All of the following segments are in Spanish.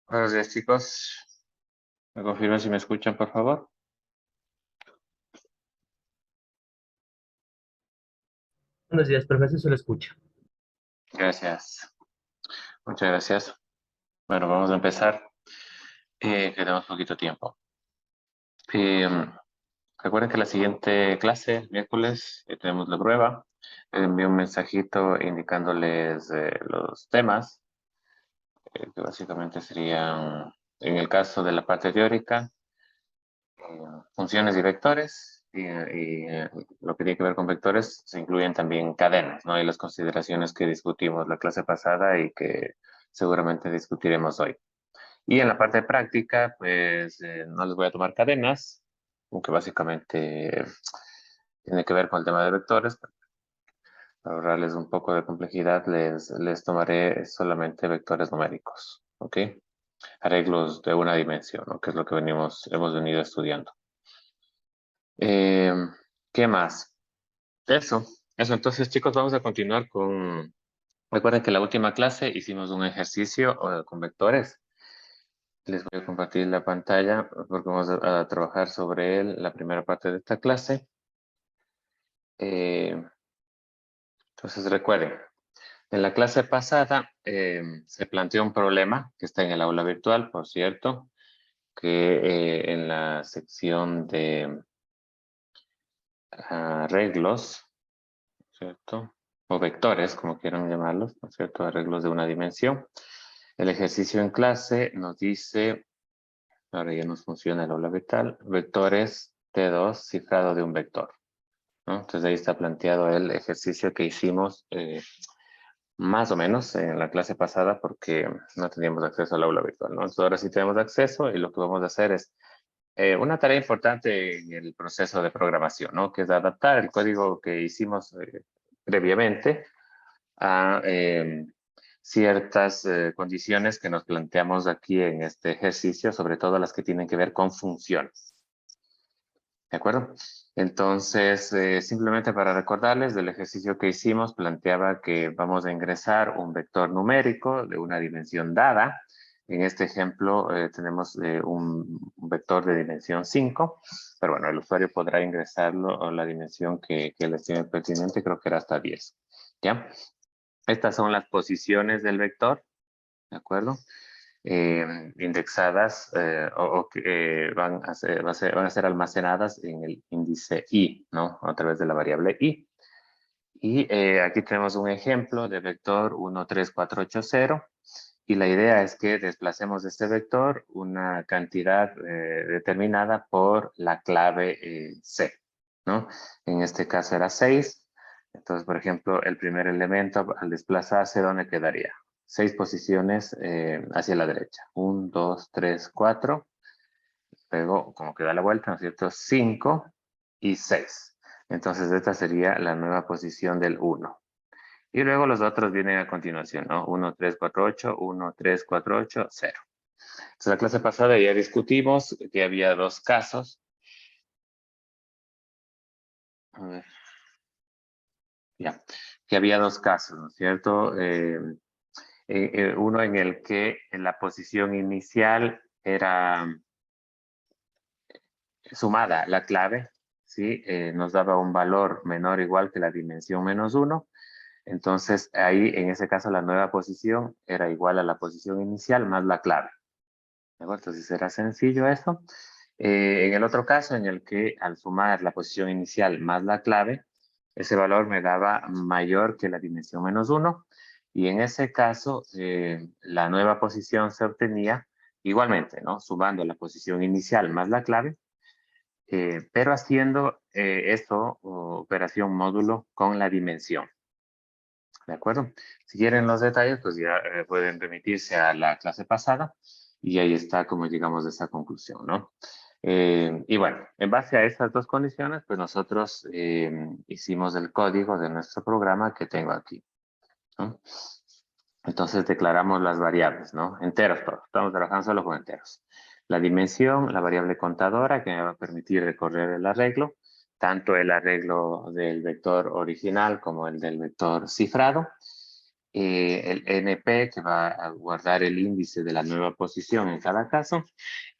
Buenos días, chicos. ¿Me confirman si me escuchan, por favor? Buenos días, profesor, se lo escucha. Gracias. Muchas gracias. Bueno, vamos a empezar. Que tenemos poquito tiempo. Eh, Recuerden que la siguiente clase, miércoles, tenemos la prueba. Les envío un mensajito indicándoles los temas, que básicamente serían, en el caso de la parte teórica, funciones y vectores. Lo que tiene que ver con vectores se incluyen también cadenas, ¿no? Y las consideraciones que discutimos la clase pasada y que seguramente discutiremos hoy. Y en la parte práctica, pues no les voy a tomar cadenas, aunque básicamente tiene que ver con el tema de vectores. Para ahorrarles un poco de complejidad, les tomaré solamente vectores numéricos, ¿ok? Arreglos de una dimensión, ¿no? Que es lo que hemos venido estudiando. Eh, ¿Qué más? Eso, eso. Entonces, chicos, vamos a continuar con... Recuerden que la última clase hicimos un ejercicio con vectores. Les voy a compartir la pantalla porque vamos a trabajar sobre él la primera parte de esta clase. Eh, entonces, recuerden, en la clase pasada se planteó un problema que está en el aula virtual, por cierto, que en la sección de arreglos, ¿cierto? O vectores, como quieran llamarlos, ¿no es cierto? Arreglos de una dimensión. El ejercicio en clase nos dice, ahora ya nos funciona el aula virtual, vectores T2 cifrado de un vector, ¿no? Entonces ahí está planteado el ejercicio que hicimos más o menos en la clase pasada porque no teníamos acceso al aula virtual, ¿no? Entonces ahora sí tenemos acceso y lo que vamos a hacer es una tarea importante en el proceso de programación, ¿no? Que es adaptar el código que hicimos previamente a ciertas condiciones que nos planteamos aquí en este ejercicio, sobre todo las que tienen que ver con funciones. ¿De acuerdo? Entonces, simplemente para recordarles del ejercicio que hicimos, planteaba que vamos a ingresar un vector numérico de una dimensión dada. En este ejemplo tenemos un vector de dimensión 5, pero bueno, el usuario podrá ingresarlo a la dimensión que le estime pertinente, creo que era hasta 10. ¿Ya? Estas son las posiciones del vector, ¿de acuerdo? Indexadas o que van a ser almacenadas en el índice i, ¿no? A través de la variable i. Y aquí tenemos un ejemplo de vector 1, 3, 4, 8, 0. Y la idea es que desplacemos de este vector una cantidad determinada por la clave c, ¿no? En este caso era 6. Entonces, por ejemplo, el primer elemento al desplazarse, ¿dónde quedaría? 6 posiciones hacia la derecha. 1, 2, 3, 4. Luego, como que da la vuelta, ¿no es cierto? 5 y 6. Entonces, esta sería la nueva posición del 1. Y luego los otros vienen a continuación, ¿no? 1, 3, 4, 8, 1, 3, 4, 8, 0. Entonces, la clase pasada ya discutimos que había dos casos. A ver. Ya. Que había dos casos, ¿no es cierto? Uno en el que en la posición inicial era sumada la clave, ¿sí? Nos daba un valor menor o igual que la dimensión menos 1. Entonces, ahí, en ese caso, la nueva posición era igual a la posición inicial más la clave. ¿De acuerdo? Entonces, era sencillo eso. En el otro caso, en el que al sumar la posición inicial más la clave, ese valor me daba mayor que la dimensión menos 1. Y en ese caso, la nueva posición se obtenía igualmente, ¿no? Sumando la posición inicial más la clave, pero haciendo esto, operación módulo, con la dimensión. ¿De acuerdo? Si quieren los detalles, pues ya pueden remitirse a la clase pasada y ahí está como llegamos a esa conclusión, ¿no? Y bueno, en base a estas dos condiciones, pues nosotros hicimos el código de nuestro programa que tengo aquí, ¿no? Entonces declaramos las variables, ¿no? Enteros todos, estamos trabajando solo con enteros. La dimensión, la variable contadora que me va a permitir recorrer el arreglo, tanto el arreglo del vector original como el del vector cifrado. el NP, que va a guardar el índice de la nueva posición en cada caso,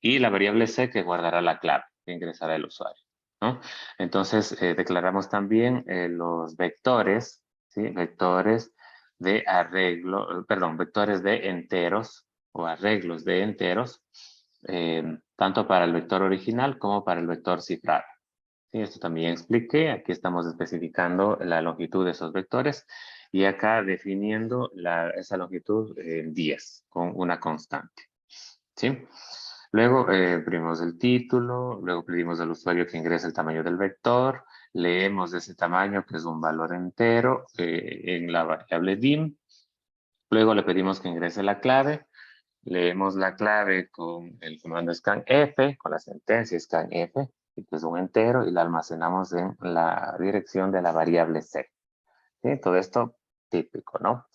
y la variable C, que guardará la clave que ingresará el usuario, ¿no? Entonces, declaramos también los vectores, ¿sí? Vectores de arreglo, perdón, vectores de enteros o arreglos de enteros, tanto para el vector original como para el vector cifrado. Sí, esto también expliqué. Aquí estamos especificando la longitud de esos vectores y acá definiendo esa longitud en 10 con una constante. ¿Sí? Luego pedimos el título, luego pedimos al usuario que ingrese el tamaño del vector, leemos ese tamaño que es un valor entero en la variable dim, luego le pedimos que ingrese la clave, leemos la clave con el comando scanf, con la sentencia scanf, que es un entero, y la almacenamos en la dirección de la variable c. ¿Sí? Todo esto típico, ¿no?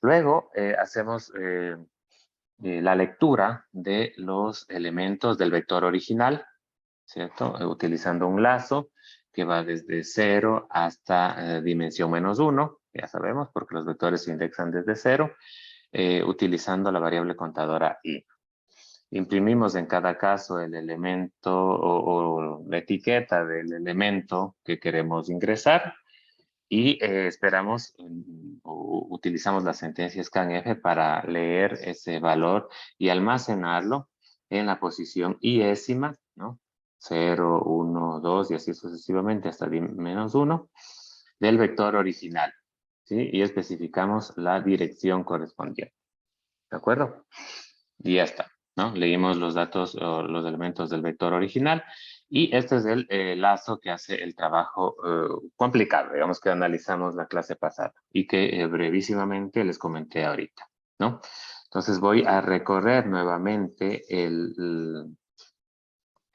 Luego hacemos la lectura de los elementos del vector original, ¿cierto? Utilizando un lazo que va desde 0 hasta dimensión -1, ya sabemos, porque los vectores se indexan desde 0, utilizando la variable contadora i. Imprimimos en cada caso el elemento o la etiqueta del elemento que queremos ingresar y esperamos o utilizamos la sentencia scanf para leer ese valor y almacenarlo en la posición iésima, ¿no? 0, 1, 2 y así sucesivamente hasta -1 del vector original, ¿sí? Y especificamos la dirección correspondiente, ¿de acuerdo? Y ya está, ¿no? Leímos los datos o los elementos del vector original y este es el lazo que hace el trabajo complicado, digamos que analizamos la clase pasada y que brevísimamente les comenté ahorita, ¿no? Entonces voy a recorrer nuevamente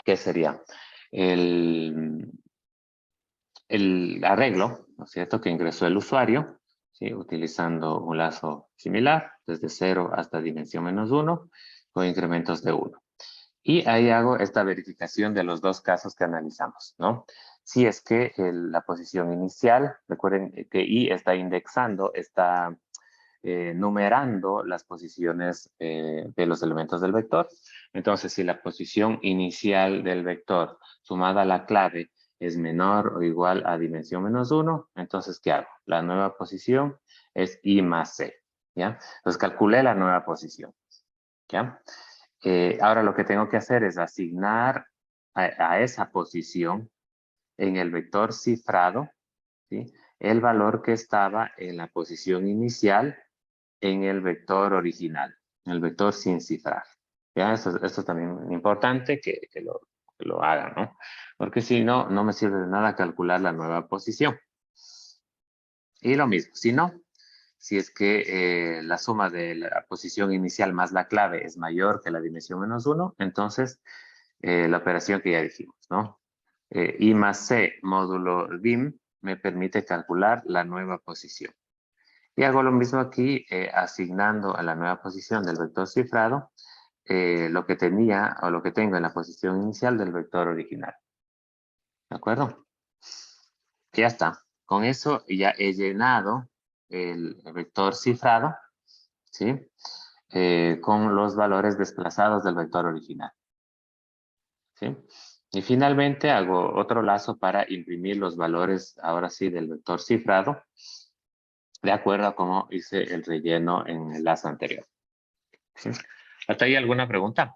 ¿qué sería? El, el arreglo, ¿no es cierto?, que ingresó el usuario, ¿sí? Utilizando un lazo similar, desde 0 hasta dimensión -1, con incrementos de 1. Y ahí hago esta verificación de los dos casos que analizamos, ¿no? Si es que la posición inicial, recuerden que i está indexando, está numerando las posiciones de los elementos del vector. Entonces, si la posición inicial del vector sumada a la clave es menor o igual a dimensión -1, entonces, ¿qué hago? La nueva posición es i más c, ¿ya? Entonces, calculé la nueva posición, ¿ya? Ahora lo que tengo que hacer es asignar a esa posición en el vector cifrado, ¿sí? El valor que estaba en la posición inicial en el vector original, en el vector sin cifrar. ¿Ya? Esto también es importante que lo hagan, ¿no? Porque si no, no me sirve de nada calcular la nueva posición. Y lo mismo, si no, si es que la suma de la posición inicial más la clave es mayor que la dimensión -1, entonces la operación que ya dijimos, ¿no? I más C módulo dim me permite calcular la nueva posición. Y hago lo mismo aquí, asignando a la nueva posición del vector cifrado lo que tenía o lo que tengo en la posición inicial del vector original. ¿De acuerdo? Ya está. Con eso ya he llenado el vector cifrado, ¿sí? Con los valores desplazados del vector original, ¿sí? Y finalmente hago otro lazo para imprimir los valores, ahora sí, del vector cifrado, de acuerdo a cómo hice el relleno en el lazo anterior. ¿Sí? ¿Hasta ahí alguna pregunta?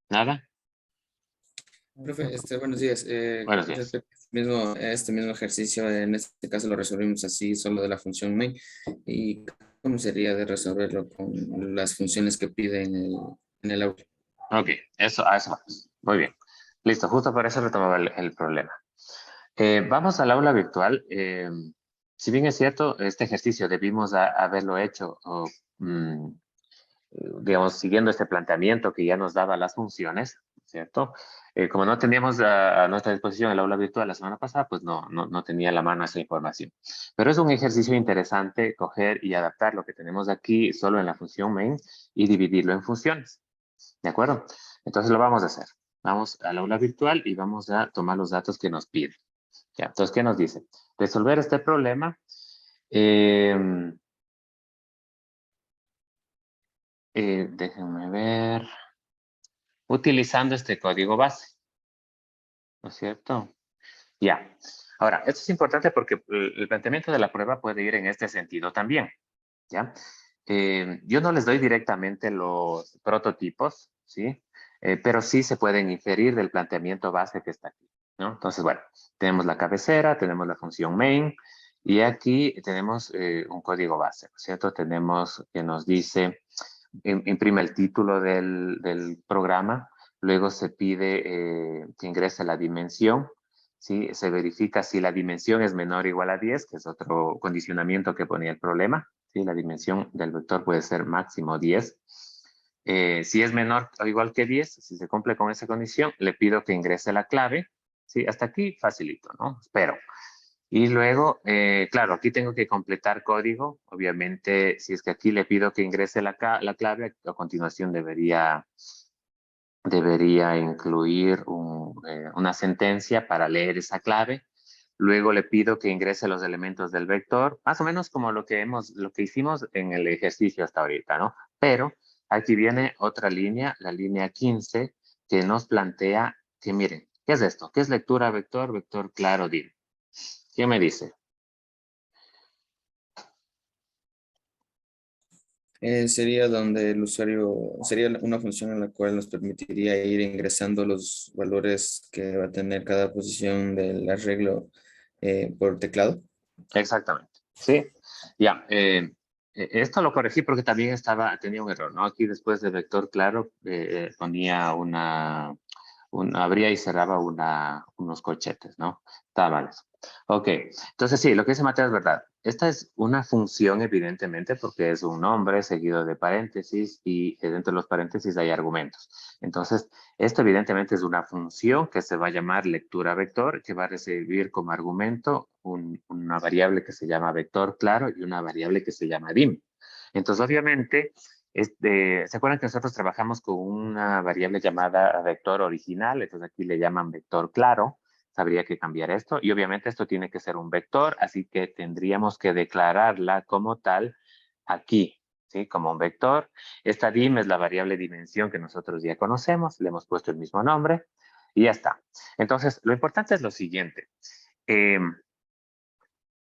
¿Nada? Profe, buenos días. Buenos días. Respecto a este mismo ejercicio, en este caso lo resolvimos así, solo de la función main. ¿Y cómo sería de resolverlo con las funciones que pide en el aula? Ok, a eso vamos. Muy bien. Listo, justo por eso retomaba el problema. Vamos al aula virtual. Si bien es cierto, este ejercicio debimos haberlo hecho, digamos, siguiendo este planteamiento que ya nos daba las funciones, ¿cierto? Como no teníamos a nuestra disposición el aula virtual la semana pasada, pues no tenía a la mano esa información. Pero es un ejercicio interesante coger y adaptar lo que tenemos aquí solo en la función main y dividirlo en funciones. ¿De acuerdo? Entonces lo vamos a hacer. Vamos al aula virtual y vamos a tomar los datos que nos piden. Ya, entonces, ¿qué nos dice? Resolver este problema. Déjenme ver. Utilizando este código base. ¿No es cierto? Ya. Ahora, esto es importante porque el planteamiento de la prueba puede ir en este sentido también. ¿Ya? Yo no les doy directamente los prototipos, ¿sí? Pero sí se pueden inferir del planteamiento base que está aquí, ¿no? Entonces, bueno, tenemos la cabecera, tenemos la función main, y aquí tenemos un código base, ¿no es cierto? Tenemos que nos dice, imprime el título del programa, luego se pide que ingrese la dimensión, ¿sí? Se verifica si la dimensión es menor o igual a 10, que es otro condicionamiento que ponía el problema, ¿sí? La dimensión del vector puede ser máximo 10. Si es menor o igual que 10, si se cumple con esa condición, le pido que ingrese la clave, ¿sí? Hasta aquí facilito, ¿no? Espero. Y luego, claro, aquí tengo que completar código. Obviamente, si es que aquí le pido que ingrese la clave, a continuación debería incluir una sentencia para leer esa clave. Luego le pido que ingrese los elementos del vector, más o menos como lo que hicimos en el ejercicio hasta ahorita, ¿no? Pero aquí viene otra línea, la línea 15, que nos plantea que miren, ¿qué es esto? ¿Qué es lectura vector, vector claro, dim? ¿Qué me dice? Sería donde el usuario, sería una función en la cual nos permitiría ir ingresando los valores que va a tener cada posición del arreglo por teclado. Exactamente. Sí, ya. Esto lo corregí porque también tenía un error, ¿no? Aquí después de vector claro ponía abría y cerraba unos corchetes, ¿no? Estaba mal eso. Ok, entonces sí, lo que dice Mateo es verdad. Esta es una función, evidentemente, porque es un nombre seguido de paréntesis y dentro de los paréntesis hay argumentos. Entonces, esto evidentemente es una función que se va a llamar lectura vector, que va a recibir como argumento una variable que se llama vector claro y una variable que se llama dim. Entonces, obviamente, ¿se acuerdan que nosotros trabajamos con una variable llamada vector original? Entonces aquí le llaman vector claro. Habría que cambiar esto. Y obviamente esto tiene que ser un vector, así que tendríamos que declararla como tal aquí, ¿sí? Como un vector. Esta dim es la variable dimensión que nosotros ya conocemos. Le hemos puesto el mismo nombre y ya está. Entonces, lo importante es lo siguiente. Eh,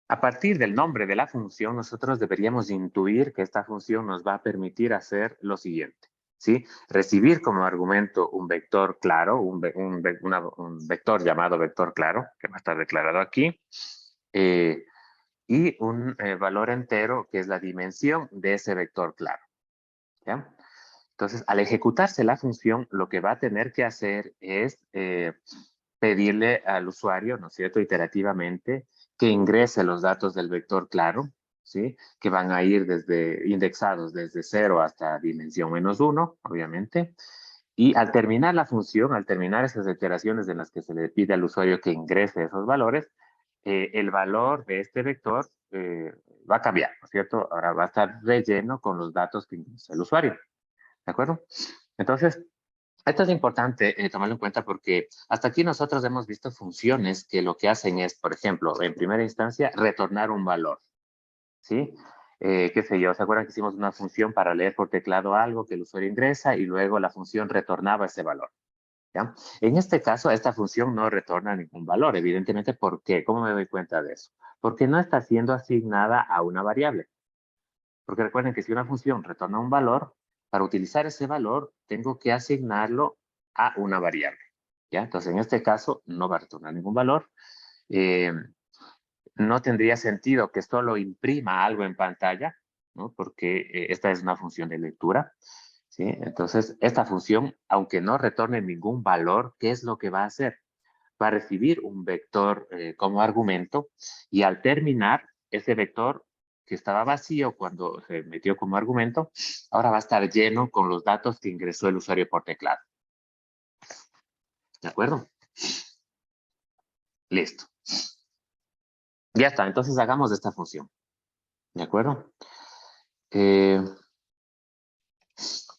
a partir del nombre de la función, nosotros deberíamos intuir que esta función nos va a permitir hacer lo siguiente, ¿sí? Recibir como argumento un vector claro, un vector llamado vector claro, que va a estar declarado aquí, y un valor entero que es la dimensión de ese vector claro, ¿ya? Entonces, al ejecutarse la función, lo que va a tener que hacer es pedirle al usuario, ¿no es cierto?, iterativamente, que ingrese los datos del vector claro, ¿sí? Que van a ir indexados desde 0 hasta dimensión -1, obviamente. Y al terminar la función, al terminar esas iteraciones en las que se le pide al usuario que ingrese esos valores, el valor de este vector va a cambiar, ¿no es cierto? Ahora va a estar relleno con los datos que ingresa el usuario. ¿De acuerdo? Entonces, esto es importante tomarlo en cuenta porque hasta aquí nosotros hemos visto funciones que lo que hacen es, por ejemplo, en primera instancia, retornar un valor, ¿sí? Qué sé yo, ¿se acuerdan que hicimos una función para leer por teclado algo que el usuario ingresa y luego la función retornaba ese valor? ¿Ya? En este caso, esta función no retorna ningún valor, evidentemente. ¿Por qué? ¿Cómo me doy cuenta de eso? Porque no está siendo asignada a una variable. Porque recuerden que si una función retorna un valor, para utilizar ese valor tengo que asignarlo a una variable. ¿Ya? Entonces, en este caso, no va a retornar ningún valor. Eh, no tendría sentido que solo imprima algo en pantalla, ¿no? Porque esta es una función de lectura. ¿Sí? Entonces, esta función, aunque no retorne ningún valor, ¿qué es lo que va a hacer? Va a recibir un vector como argumento y al terminar, ese vector que estaba vacío cuando se metió como argumento, ahora va a estar lleno con los datos que ingresó el usuario por teclado. ¿De acuerdo? Listo. Ya está, entonces hagamos esta función. ¿De acuerdo?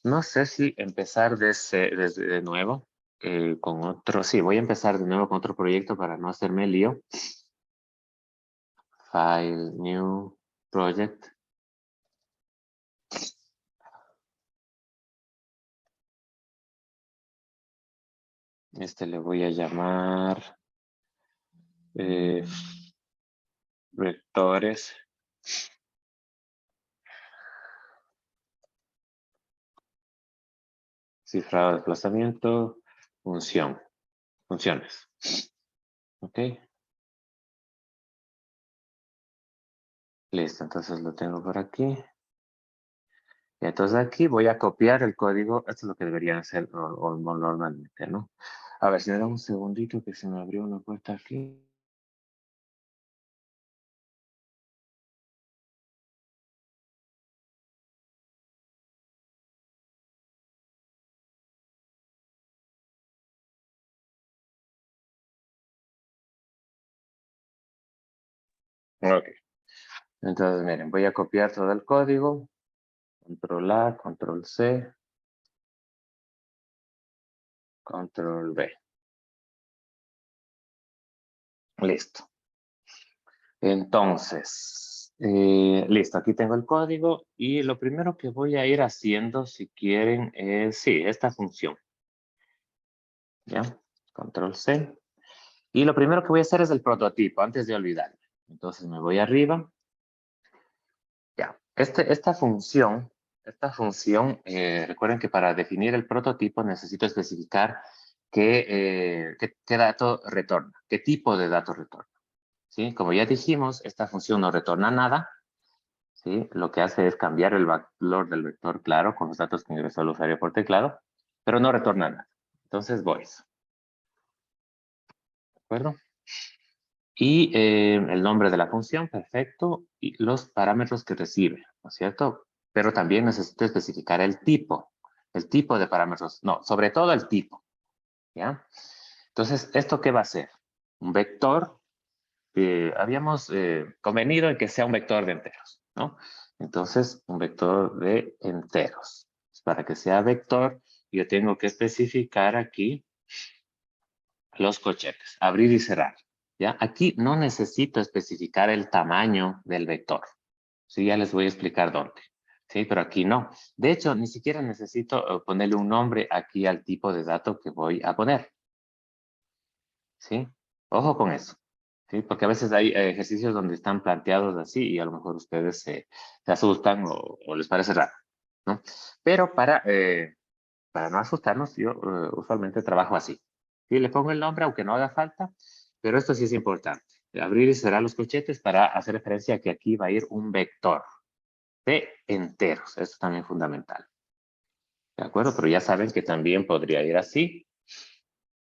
No sé si empezar desde de nuevo. con otro, sí, voy a empezar de nuevo con otro proyecto para no hacerme lío. File, new, project. Este le voy a llamar vectores. Cifrado de desplazamiento, funciones. Ok. Listo, entonces lo tengo por aquí. Y entonces aquí voy a copiar el código. Esto es lo que deberían hacer normalmente, ¿no? A ver, si me da un segundito que se me abrió una puerta aquí. Ok. Entonces, miren, voy a copiar todo el código. Control A, Control C, Control V. Listo. Entonces, listo, aquí tengo el código y lo primero que voy a ir haciendo, si quieren, es, sí, esta función. ¿Ya? Control C. Y lo primero que voy a hacer es el prototipo, antes de olvidarme. Entonces me voy arriba. Ya. Esta función, recuerden que para definir el prototipo necesito especificar qué dato retorna, qué tipo de dato retorna. ¿Sí? Como ya dijimos, esta función no retorna nada. ¿Sí? Lo que hace es cambiar el valor del vector claro con los datos que ingresó el usuario por teclado, pero no retorna nada. Entonces, voice. ¿De acuerdo? Y el nombre de la función, perfecto, y los parámetros que recibe, ¿no es cierto? Pero también necesito especificar el tipo de parámetros, no, sobre todo el tipo, ¿ya? Entonces, ¿esto qué va a ser? Un vector, habíamos convenido en que sea un vector de enteros, ¿no? Entonces, un vector de enteros. Para que sea vector, yo tengo que especificar aquí los corchetes, abrir y cerrar. ¿Ya? Aquí no necesito especificar el tamaño del vector. Sí, ya les voy a explicar dónde. Sí, pero aquí no. De hecho, ni siquiera necesito ponerle un nombre aquí al tipo de dato que voy a poner. ¿Sí? Ojo con eso. ¿Sí? Porque a veces hay ejercicios donde están planteados así y a lo mejor ustedes se asustan o les parece raro, ¿no? Pero para no asustarnos, yo usualmente trabajo así. Sí, le pongo el nombre, aunque no haga falta, pero esto sí es importante. Abrir y cerrar los corchetes para hacer referencia a que aquí va a ir un vector de enteros. Esto también es fundamental. ¿De acuerdo? Pero ya saben que también podría ir así.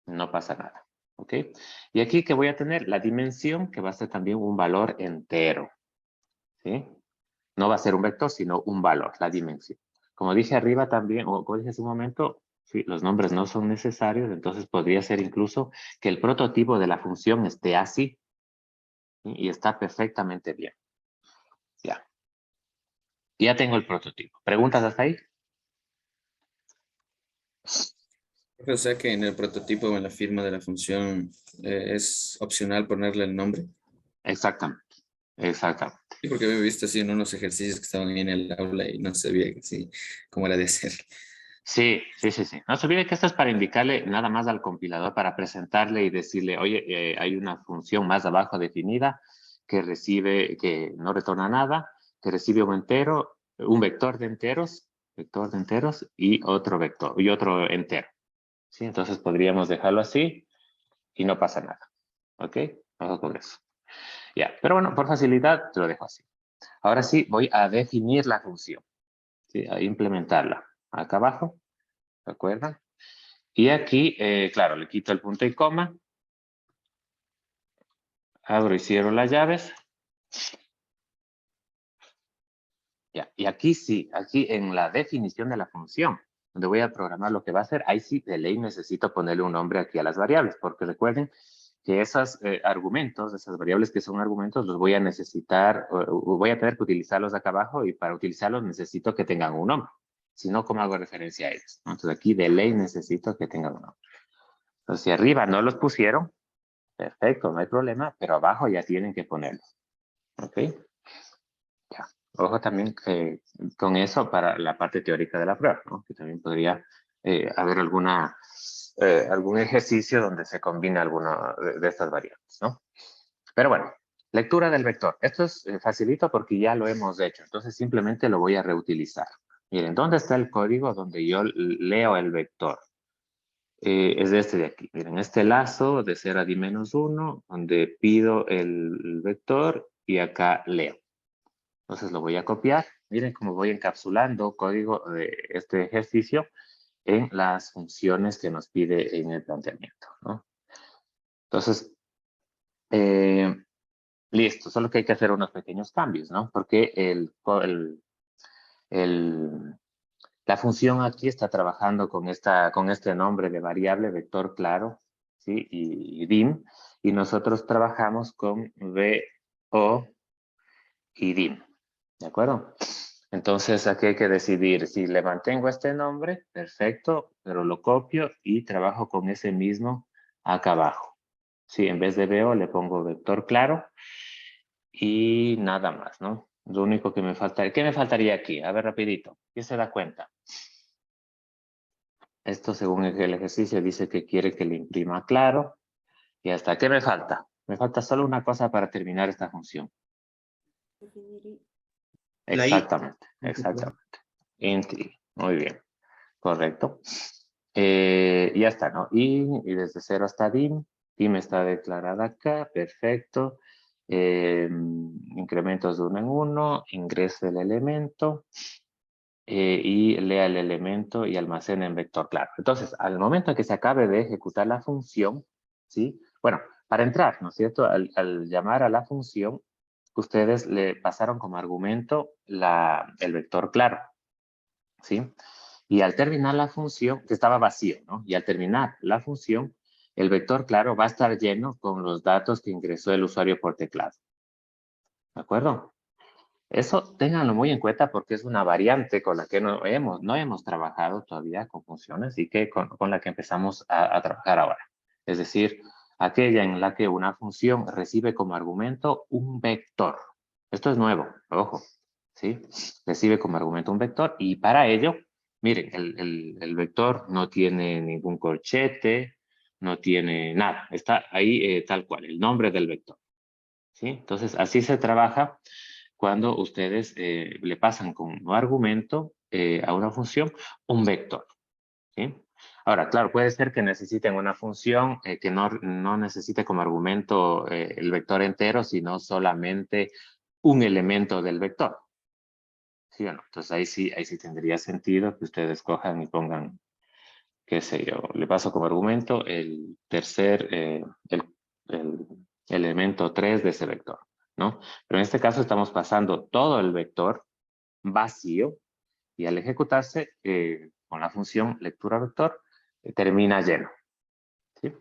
No pasa nada. ¿Ok? Y aquí que voy a tener la dimensión, que va a ser también un valor entero. ¿Sí? No va a ser un vector, sino un valor, la dimensión. Como dije arriba también, o como dije hace un momento, sí, los nombres no son necesarios, entonces podría ser incluso que el prototipo de la función esté así, ¿sí? Y está perfectamente bien. Ya. Ya tengo el prototipo. ¿Preguntas hasta ahí? O sea que en el prototipo o en la firma de la función es opcional ponerle el nombre. Exactamente. Exactamente. Sí, porque me he visto así en unos ejercicios que estaban ahí en el aula y no sabía que sí, cómo era de hacer. Sí, sí, sí, sí. No se olvide que esto es para indicarle nada más al compilador, para presentarle y decirle, oye, hay una función más abajo definida que recibe, que no retorna nada, que recibe un entero, un vector de enteros y otro vector, y otro entero. ¿Sí? Entonces podríamos dejarlo así y no pasa nada. ¿Ok? Ojo con eso. Ya, pero bueno, por facilidad te lo dejo así. Ahora sí, voy a definir la función, ¿sí? A implementarla. Acá abajo, ¿de acuerdo? Y aquí, claro, le quito el punto y coma, abro y cierro las llaves. Ya. Y aquí sí, aquí en la definición de la función, donde voy a programar lo que va a hacer, ahí sí de ley necesito ponerle un nombre aquí a las variables, porque recuerden que esos argumentos, esas variables que son argumentos, los voy a necesitar, o voy a tener que utilizarlos acá abajo y para utilizarlos necesito que tengan un nombre. Si no, ¿cómo hago referencia a ellos? Entonces aquí de ley necesito que tengan un nombre. Entonces, si arriba no los pusieron, perfecto, no hay problema, pero abajo ya tienen que ponerlos. ¿Ok? Ya. Ojo también con eso para la parte teórica de la prueba, ¿no? Que también podría haber algún ejercicio donde se combine alguna de estas variantes, ¿no? Pero bueno, lectura del vector. Esto es facilito porque ya lo hemos hecho, entonces simplemente lo voy a reutilizar. Miren, ¿dónde está el código donde yo leo el vector? Es este de aquí. Miren, este lazo de 0 a d-1, donde pido el vector y acá leo. Entonces lo voy a copiar. Miren cómo voy encapsulando código de este ejercicio en las funciones que nos pide en el planteamiento, ¿no? Entonces, listo, solo que hay que hacer unos pequeños cambios, ¿no? Porque la función aquí está trabajando con este nombre de variable, vector claro, ¿sí? Y dim, y nosotros trabajamos con VO y dim, ¿de acuerdo? Entonces aquí hay que decidir si le mantengo este nombre, perfecto, pero lo copio y trabajo con ese mismo acá abajo. Sí, en vez de VO le pongo vector claro y nada más, ¿no? Lo único que me faltaría, ¿qué me faltaría aquí? A ver, rapidito, ¿quién se da cuenta? Esto según el ejercicio dice que quiere que le imprima claro. Y hasta, ¿qué me falta? Me falta solo una cosa para terminar esta función. La i. Exactamente, exactamente. Int i. Muy bien, correcto. Ya está, ¿no? Y desde 0 hasta dim. Dim está declarada acá, perfecto. Incrementos de 1 en 1, ingresa el elemento. Y lea el elemento y almacena en vector claro. Entonces, al momento que se acabe de ejecutar la función, ¿sí? Bueno, para entrar, ¿no es cierto? Al llamar a la función, ustedes le pasaron como argumento el vector claro, ¿sí? Y al terminar la función, que estaba vacío, ¿no? Y al terminar la función, el vector claro va a estar lleno con los datos que ingresó el usuario por teclado. ¿De acuerdo? Eso ténganlo muy en cuenta porque es una variante con la que no hemos trabajado todavía con funciones y que con la que empezamos a trabajar ahora. Es decir, aquella en la que una función recibe como argumento un vector. Esto es nuevo, ojo, ¿sí? Recibe como argumento un vector y para ello, miren, el vector no tiene ningún corchete, no tiene nada. Está ahí tal cual, el nombre del vector. ¿Sí? Entonces, así se trabaja cuando ustedes le pasan como un argumento a una función un vector. ¿Sí? Ahora, claro, puede ser que necesiten una función que no necesite como argumento el vector entero, sino solamente un elemento del vector. ¿Sí o no? Entonces, ahí sí tendría sentido que ustedes cojan y pongan, qué sé yo, le paso como argumento el tercer, el elemento 3 de ese vector, ¿no? Pero en este caso estamos pasando todo el vector vacío y al ejecutarse con la función lectura vector termina lleno. ¿Sí?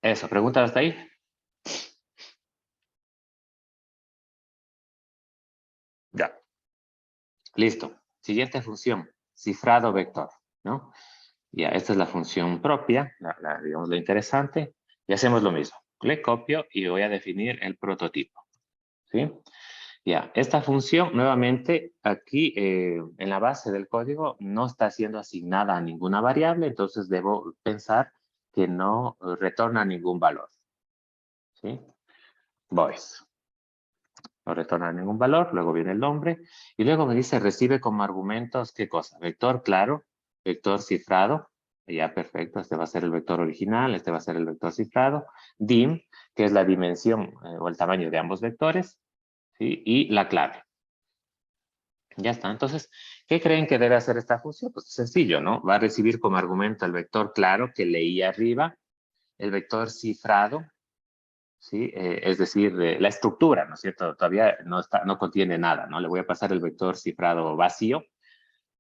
Eso, ¿preguntas hasta ahí? Ya. Listo. Siguiente función, cifrado vector, ¿no? Ya, esta es la función propia, digamos lo interesante, y hacemos lo mismo. Le copio y voy a definir el prototipo, ¿sí? Ya, esta función, nuevamente, aquí en la base del código no está siendo asignada a ninguna variable, entonces debo pensar que no retorna ningún valor, ¿sí? Voice. No retorna ningún valor, luego viene el nombre, y luego me dice recibe como argumentos, ¿qué cosa? Vector claro, vector cifrado, ya perfecto, este va a ser el vector original, este va a ser el vector cifrado, dim, que es la dimensión o el tamaño de ambos vectores, ¿sí? Y la clave. Ya está. Entonces, ¿qué creen que debe hacer esta función? Pues sencillo, ¿no? Va a recibir como argumento el vector claro que leí arriba, el vector cifrado, ¿sí? Es decir, la estructura, ¿no es cierto? Todavía no contiene nada, ¿no? Le voy a pasar el vector cifrado vacío,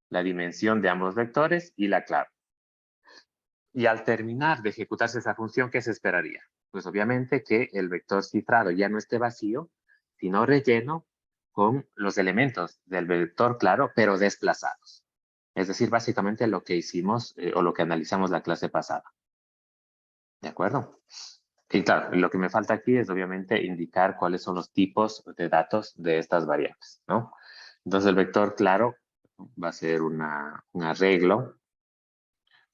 la dimensión de ambos vectores y la clave. Y al terminar de ejecutarse esa función, ¿qué se esperaría? Pues obviamente que el vector cifrado ya no esté vacío, sino relleno con los elementos del vector claro, pero desplazados. Es decir, básicamente lo que hicimos o lo que analizamos la clase pasada. ¿De acuerdo? Y claro, lo que me falta aquí es obviamente indicar cuáles son los tipos de datos de estas variables, ¿no? Entonces el vector claro va a ser un arreglo,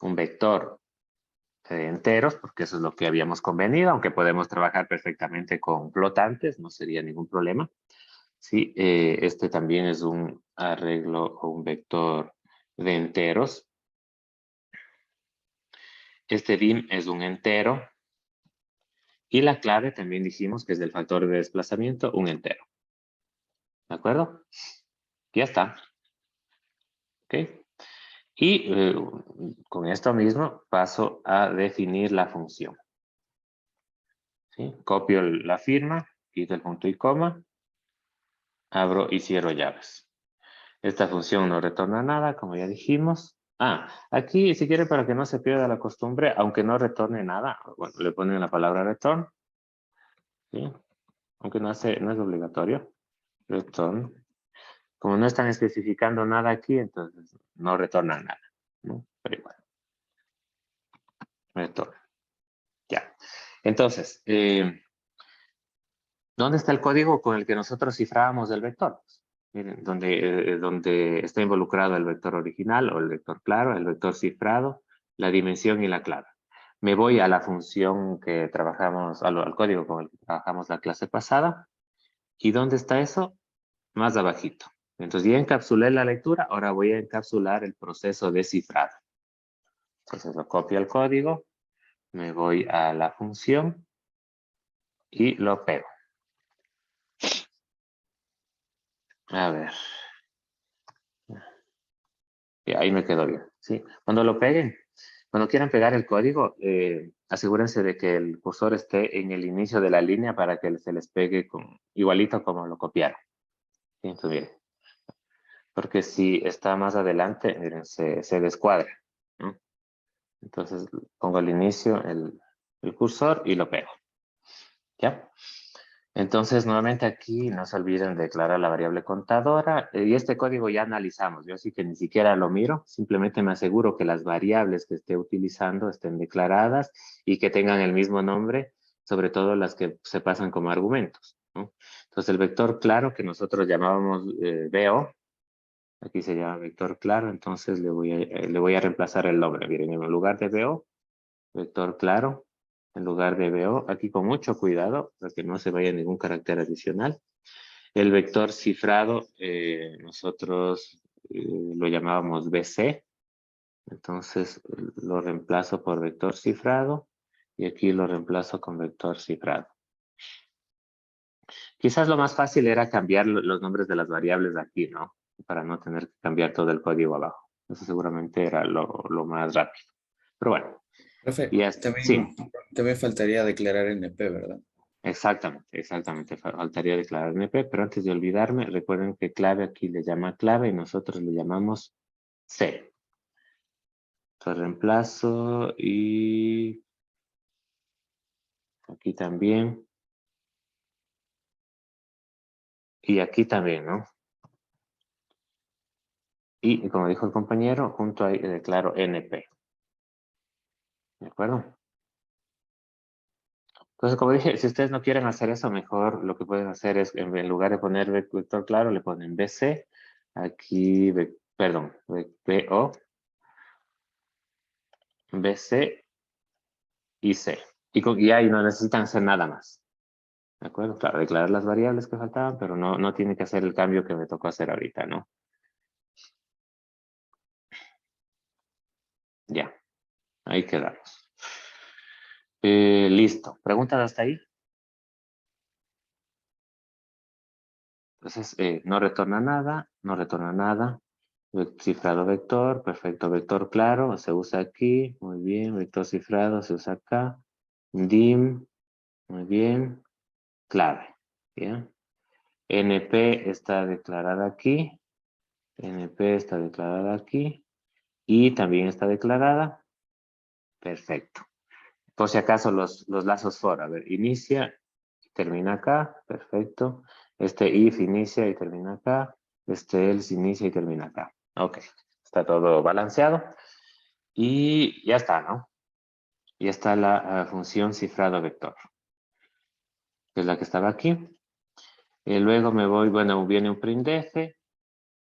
un vector de enteros, porque eso es lo que habíamos convenido, aunque podemos trabajar perfectamente con flotantes, no sería ningún problema. Sí, este también es un arreglo o un vector de enteros. Este dim es un entero. Y la clave también dijimos que es del factor de desplazamiento, un entero. ¿De acuerdo? Ya está. ¿Ok? Y con esto mismo paso a definir la función. ¿Sí? Copio la firma, quito el punto y coma, abro y cierro llaves. Esta función no retorna nada, como ya dijimos. Aquí, si quiere, para que no se pierda la costumbre, aunque no retorne nada, bueno, le ponen la palabra return, ¿sí? Aunque no es obligatorio. Return. Como no están especificando nada aquí, entonces no retornan nada, ¿no? Pero igual, retorna. Ya. Entonces, ¿dónde está el código con el que nosotros cifrábamos el vector? Miren, donde está involucrado el vector original o el vector claro, el vector cifrado, la dimensión y la clave. Me voy a la función que trabajamos, al código con el que trabajamos la clase pasada. ¿Y dónde está eso? Más abajito. Entonces ya encapsulé la lectura, ahora voy a encapsular el proceso de cifrado. Entonces lo copio el código, me voy a la función y lo pego. A ver. Y ahí me quedó bien. ¿Sí? Cuando lo peguen, cuando quieran pegar el código, asegúrense de que el cursor esté en el inicio de la línea para que se les pegue igualito como lo copiaron. ¿Sí? Entonces, miren. Porque si está más adelante, miren, se descuadra, ¿no? Entonces pongo al inicio el cursor y lo pego. ¿Ya? Entonces, nuevamente aquí no se olviden de declarar la variable contadora. Y este código ya analizamos. Yo sí que ni siquiera lo miro. Simplemente me aseguro que las variables que esté utilizando estén declaradas y que tengan el mismo nombre, sobre todo las que se pasan como argumentos, ¿no? Entonces, el vector claro que nosotros llamábamos VO, aquí se llama vector claro, entonces le voy a reemplazar el nombre. Miren, en lugar de VO, vector claro, en lugar de VO, aquí con mucho cuidado para que no se vaya ningún carácter adicional. El vector cifrado, nosotros lo llamábamos BC, entonces lo reemplazo por vector cifrado y aquí lo reemplazo con vector cifrado. Quizás lo más fácil era cambiar los nombres de las variables de aquí, ¿no? Para no tener que cambiar todo el código abajo. Eso seguramente era lo más rápido. Pero bueno, Profe, y sí. también faltaría declarar NP, ¿verdad? Exactamente. Faltaría declarar NP, pero antes de olvidarme, recuerden que clave aquí le llama clave y nosotros le llamamos C. Entonces reemplazo y aquí también. Y aquí también, ¿no? Y como dijo el compañero, junto ahí declaro NP. ¿De acuerdo? Entonces, como dije, si ustedes no quieren hacer eso, mejor lo que pueden hacer es, en lugar de poner vector claro, le ponen BC. Aquí, perdón, BO, BC y C. Y ahí no necesitan hacer nada más. ¿De acuerdo? Claro, declarar las variables que faltaban, pero no tiene que hacer el cambio que me tocó hacer ahorita, ¿no? Ya, ahí quedamos. Listo. ¿Preguntas hasta ahí? Entonces, no retorna nada, no retorna nada. Cifrado vector, perfecto, vector claro, se usa aquí, muy bien, vector cifrado se usa acá. Dim, muy bien, clave, ¿bien? NP está declarada aquí, NP está declarada aquí, y también está declarada, perfecto. Por si acaso los lazos for, a ver, inicia, termina acá, perfecto. Este if inicia y termina acá, este else inicia y termina acá. Ok, está todo balanceado. Y ya está, ¿no? Y está la función cifrado vector, que es la que estaba aquí. Y luego me voy, bueno, viene un printf,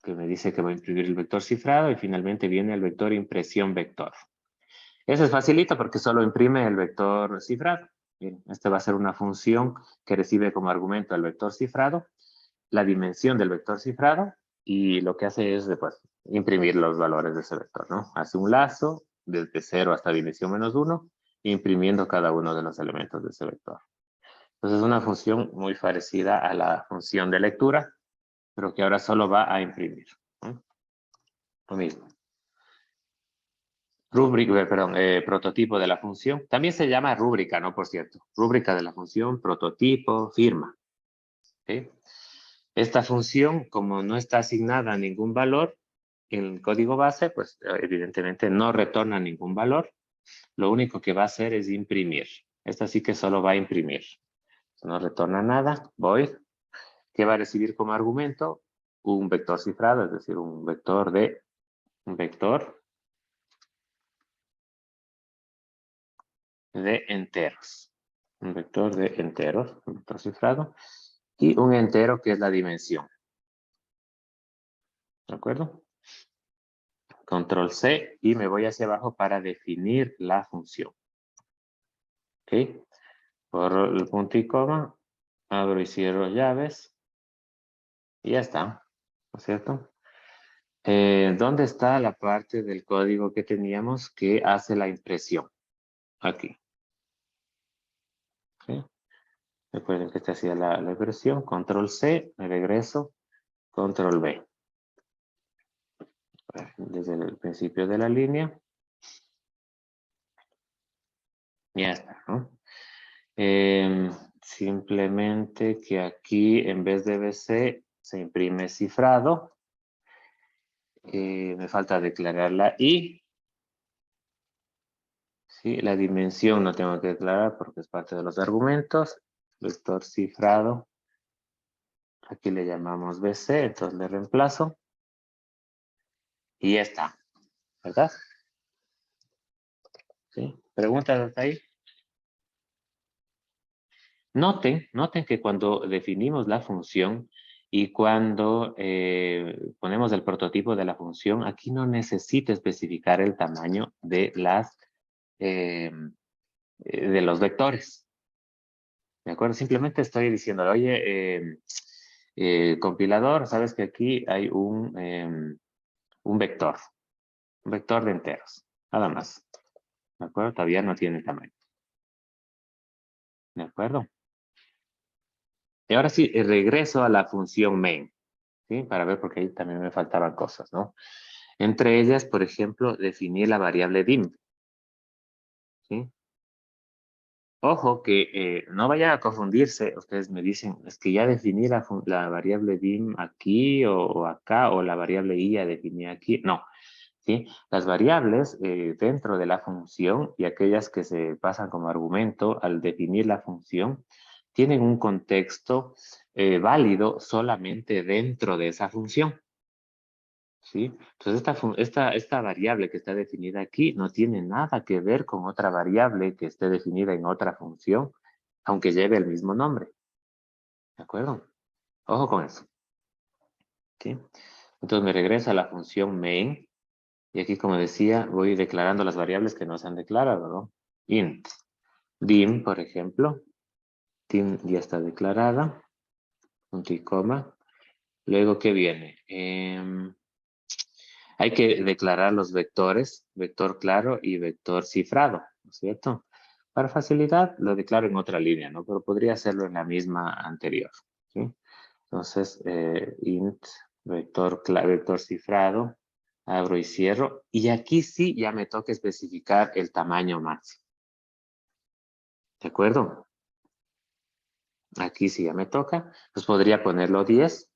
que me dice que voy a imprimir el vector cifrado, y finalmente viene el vector impresión vector. Eso es facilito porque solo imprime el vector cifrado. Bien, esta va a ser una función que recibe como argumento el vector cifrado, la dimensión del vector cifrado, y lo que hace es pues, imprimir los valores de ese vector, ¿no? Hace un lazo desde 0 hasta dimensión -1, imprimiendo cada uno de los elementos de ese vector. Entonces es una función muy parecida a la función de lectura, pero que ahora solo va a imprimir, ¿no? Lo mismo. Rúbrica, perdón, prototipo de la función. También se llama rúbrica, ¿no? Por cierto. Rúbrica de la función, prototipo, firma. ¿Sí? Esta función, como no está asignada a ningún valor en el código base, pues evidentemente no retorna ningún valor. Lo único que va a hacer es imprimir. Esta sí que solo va a imprimir. No retorna nada. Void. ¿Qué va a recibir como argumento? Un vector cifrado, es decir, un vector de enteros. Un vector de enteros, un vector cifrado. Y un entero que es la dimensión. ¿De acuerdo? Control C y me voy hacia abajo para definir la función. ¿Ok? Por el punto y coma, abro y cierro llaves. Y ya está. ¿No es cierto? ¿Dónde está la parte del código que teníamos que hace la impresión? Aquí. ¿Sí? Recuerden que esta hacía la impresión. Control C, me regreso. Control B. Desde el principio de la línea. Ya está, ¿no? Simplemente que aquí en vez de BC se imprime cifrado. Me falta declarar la I. Sí, la dimensión no tengo que declarar porque es parte de los argumentos. Vector cifrado. Aquí le llamamos BC, entonces le reemplazo. Y ya está, ¿verdad? ¿Sí? ¿Preguntas hasta ahí? Noten que cuando definimos la función y cuando ponemos el prototipo de la función, aquí no necesita especificar el tamaño de de los vectores. ¿De acuerdo? Simplemente estoy diciendo, oye, compilador, sabes que aquí hay un vector de enteros, nada más. ¿De acuerdo? Todavía no tiene tamaño. ¿De acuerdo? Y ahora sí, regreso a la función main, ¿sí? Para ver, porque ahí también me faltaban cosas, ¿no? Entre ellas, por ejemplo, definir la variable dim, ¿sí? Ojo que no vayan a confundirse, ustedes me dicen, es que ya definí la variable dim aquí o acá, o la variable i ya definí aquí. No, ¿sí? Las variables dentro de la función y aquellas que se pasan como argumento al definir la función, tienen un contexto válido solamente dentro de esa función. ¿Sí? Entonces, esta variable que está definida aquí no tiene nada que ver con otra variable que esté definida en otra función, aunque lleve el mismo nombre. ¿De acuerdo? Ojo con eso. ¿Sí? Entonces, me regresa a la función main. Y aquí, como decía, voy declarando las variables que no se han declarado, ¿no? Int. Dim, por ejemplo. Dim ya está declarada. Punto y coma. Luego, ¿qué viene? Hay que declarar los vectores, vector claro y vector cifrado, ¿no es cierto? Para facilidad lo declaro en otra línea, ¿no? Pero podría hacerlo en la misma anterior, ¿sí? Entonces, int, vector cifrado, abro y cierro. Y aquí sí ya me toca especificar el tamaño máximo. ¿De acuerdo? Aquí sí ya me toca. Pues podría ponerlo 10,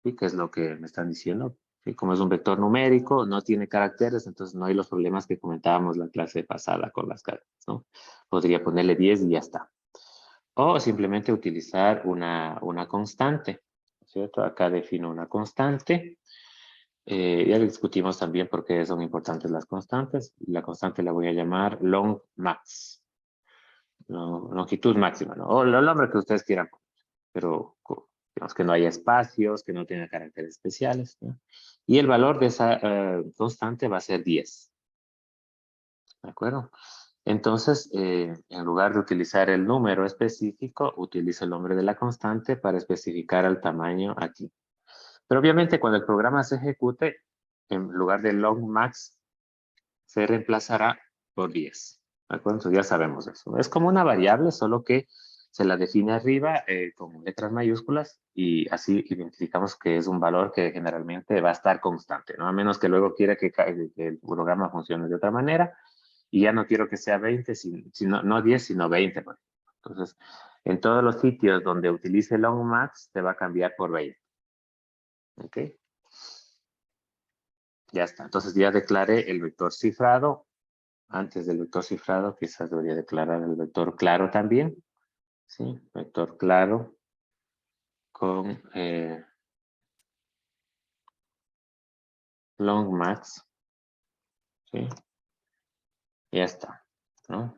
¿sí? Que es lo que me están diciendo. ¿Sí? Como es un vector numérico, no tiene caracteres, entonces no hay los problemas que comentábamos la clase pasada con las caracteres, ¿no? Podría ponerle 10 y ya está. O simplemente utilizar una constante, ¿cierto? Acá defino una constante. Ya discutimos también por qué son importantes las constantes. La constante la voy a llamar long max. longitud máxima, ¿no? O el nombre que ustedes quieran, pero digamos que no haya espacios, que no tenga caracteres especiales, ¿no? Y el valor de esa constante va a ser 10. ¿De acuerdo? Entonces, en lugar de utilizar el número específico, utilizo el nombre de la constante para especificar el tamaño aquí. Pero obviamente cuando el programa se ejecute, en lugar de long max, se reemplazará por 10. ¿De acuerdo? Entonces ya sabemos eso. Es como una variable, solo que se la define arriba con letras mayúsculas y así identificamos que es un valor que generalmente va a estar constante, ¿no? A menos que luego quiera que el programa funcione de otra manera y ya no quiero que sea 20, sino, no 10, sino 20. Por ejemplo. Entonces, en todos los sitios donde utilice long max, te va a cambiar por 20. ¿Ok? Ya está. Entonces ya declaré el vector cifrado. Antes del vector cifrado, quizás debería declarar el vector claro también. ¿Sí? Vector claro con long max. ¿Sí? Ya está. ¿No?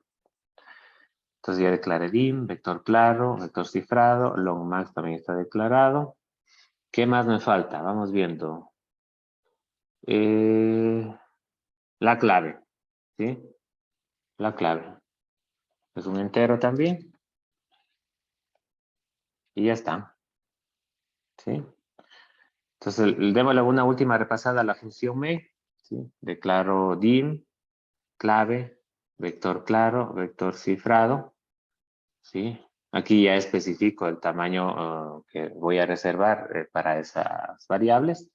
Entonces ya declaré dim, vector claro, vector cifrado, long max también está declarado. ¿Qué más me falta? Vamos viendo. La clave. ¿Sí? La clave. Es un entero también. Y ya está. ¿Sí? Entonces, démosle una última repasada a la función main. ¿Sí? Declaro dim, clave, vector claro, vector cifrado. ¿Sí? Aquí ya especifico el tamaño que voy a reservar para esas variables.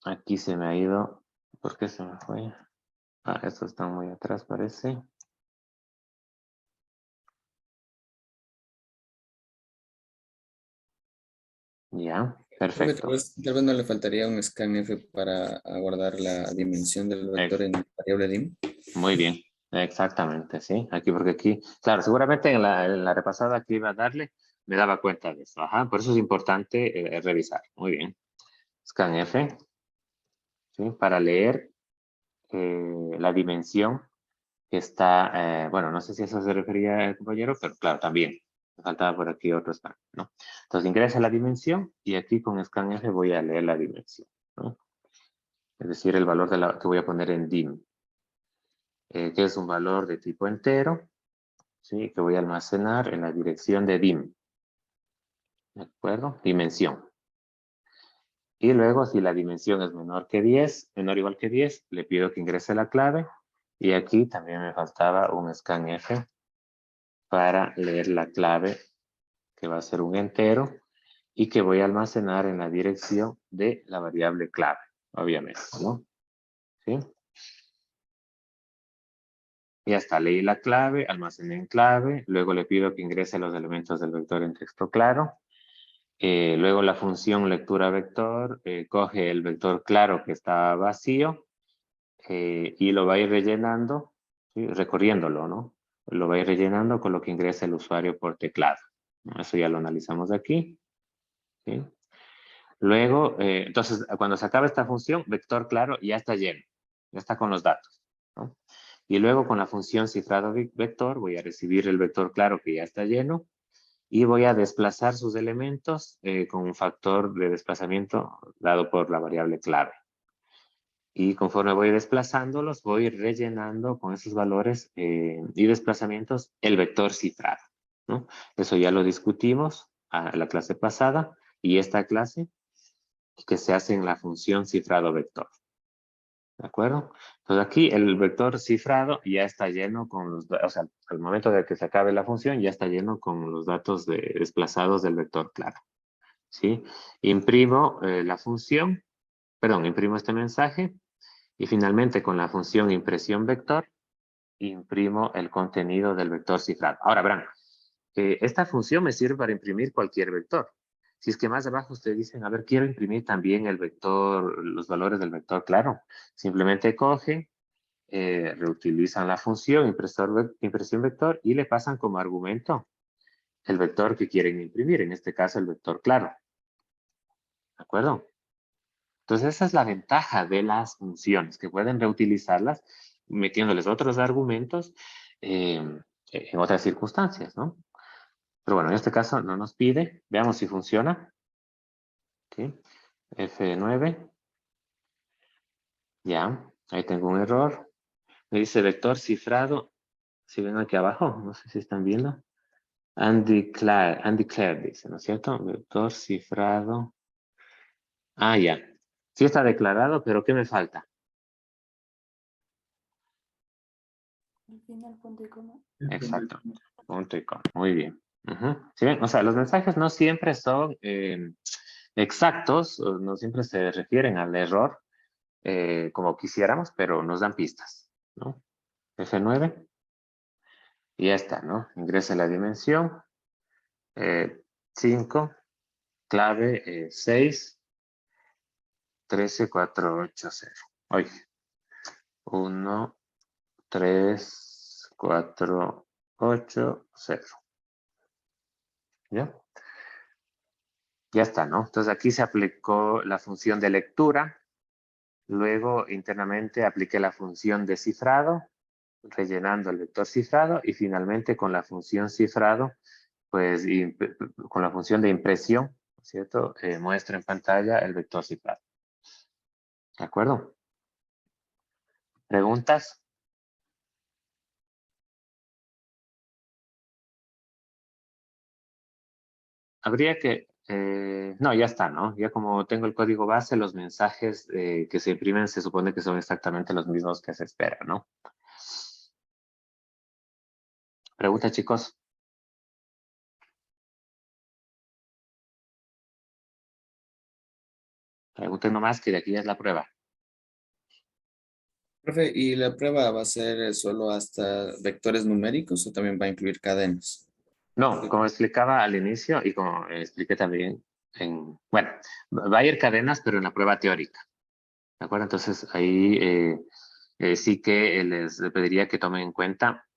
Aquí se me ha ido. ¿Por qué se me fue? Ah, estos están muy atrás, parece. Ya, Profe, tal perfecto. vez no le faltaría un scanf para guardar la dimensión del vector Ex- en variable dim. Muy bien, exactamente, sí. Aquí, porque aquí, claro, seguramente en la repasada que iba a darle, me daba cuenta de eso. Ajá, por eso es importante revisar. Muy bien. Scanf, ¿sí? Para leer la dimensión que está, bueno, no sé si eso se refería el compañero, pero claro, también. Me faltaba por aquí otro scan, ¿no? Entonces ingresa la dimensión y aquí con scanf voy a leer la dimensión, ¿no? Es decir, el valor que voy a poner en dim, que es un valor de tipo entero, ¿sí? Que voy a almacenar en la dirección de dim. ¿De acuerdo? Dimensión. Y luego, si la dimensión es menor que 10, menor o igual que 10, le pido que ingrese la clave. Y aquí también me faltaba un scanf para leer la clave, que va a ser un entero, y que voy a almacenar en la dirección de la variable clave, obviamente, ¿no? ¿Sí? Ya está, leí la clave, almacené en clave, luego le pido que ingrese los elementos del vector en texto claro. Luego la función lectura vector coge el vector claro que está vacío y lo va a ir rellenando, ¿sí? Recorriéndolo, ¿no? Lo va a ir rellenando con lo que ingresa el usuario por teclado. ¿No? Eso ya lo analizamos aquí. ¿Sí? Luego, entonces, cuando se acaba esta función, vector claro ya está lleno, ya está con los datos, ¿no? Y luego con la función cifrado vector voy a recibir el vector claro que ya está lleno y voy a desplazar sus elementos con un factor de desplazamiento dado por la variable clave. Y conforme voy desplazándolos, voy rellenando con esos valores y desplazamientos el vector cifrado, ¿no? Eso ya lo discutimos a la clase pasada y esta clase que se hace en la función cifrado vector. ¿De acuerdo? Entonces aquí el vector cifrado ya está lleno con los, o sea, al momento de que se acabe la función ya está lleno con los datos desplazados del vector claro. ¿Sí? Imprimo la función, perdón, imprimo este mensaje y finalmente con la función impresión vector imprimo el contenido del vector cifrado. Ahora verán, esta función me sirve para imprimir cualquier vector. Si es que más abajo ustedes dicen, a ver, quiero imprimir también el vector, los valores del vector claro. Simplemente cogen, reutilizan la función impresión vector y le pasan como argumento el vector que quieren imprimir, en este caso el vector claro. ¿De acuerdo? Entonces esa es la ventaja de las funciones, que pueden reutilizarlas metiéndoles otros argumentos en otras circunstancias, ¿no? Pero bueno, en este caso no nos pide. Veamos si funciona. ¿Sí? F9. Ya, ahí tengo un error. Me dice vector cifrado. Si ven aquí abajo, no sé si están viendo. Undeclared dice, ¿no es cierto? Vector cifrado. Ah, ya. Sí está declarado, pero ¿qué me falta? Al final, punto y coma. Exacto. Punto y coma. Muy bien. Ujú. ¿Sí ven? O sea, los mensajes no siempre son exactos, o no siempre se refieren al error como quisiéramos, pero nos dan pistas, ¿no? F9. Y ya está, ¿no? Ingrese la dimensión. 5. Clave 6. 13, 4, 8, 0. Oye. 1, 3, 4, 8, 0. ¿Ya? Ya está, ¿no? Entonces aquí se aplicó la función de lectura. Luego internamente apliqué la función de cifrado, rellenando el vector cifrado. Y finalmente con la función cifrado, pues con la función de impresión, ¿cierto? Muestra en pantalla el vector cifrado. ¿De acuerdo? ¿Preguntas? Habría que... no, ya está, ¿no? Ya como tengo el código base, los mensajes que se imprimen se supone que son exactamente los mismos que se espera, ¿no? ¿Preguntas, chicos? Pregunten nomás que de aquí ya es la prueba. Profe, ¿y la prueba va a ser solo hasta vectores numéricos o también va a incluir cadenas? No, como explicaba al inicio y como expliqué también bueno, va a ir cadenas, pero en la prueba teórica. ¿De acuerdo? Entonces ahí sí que les pediría que tomen en cuenta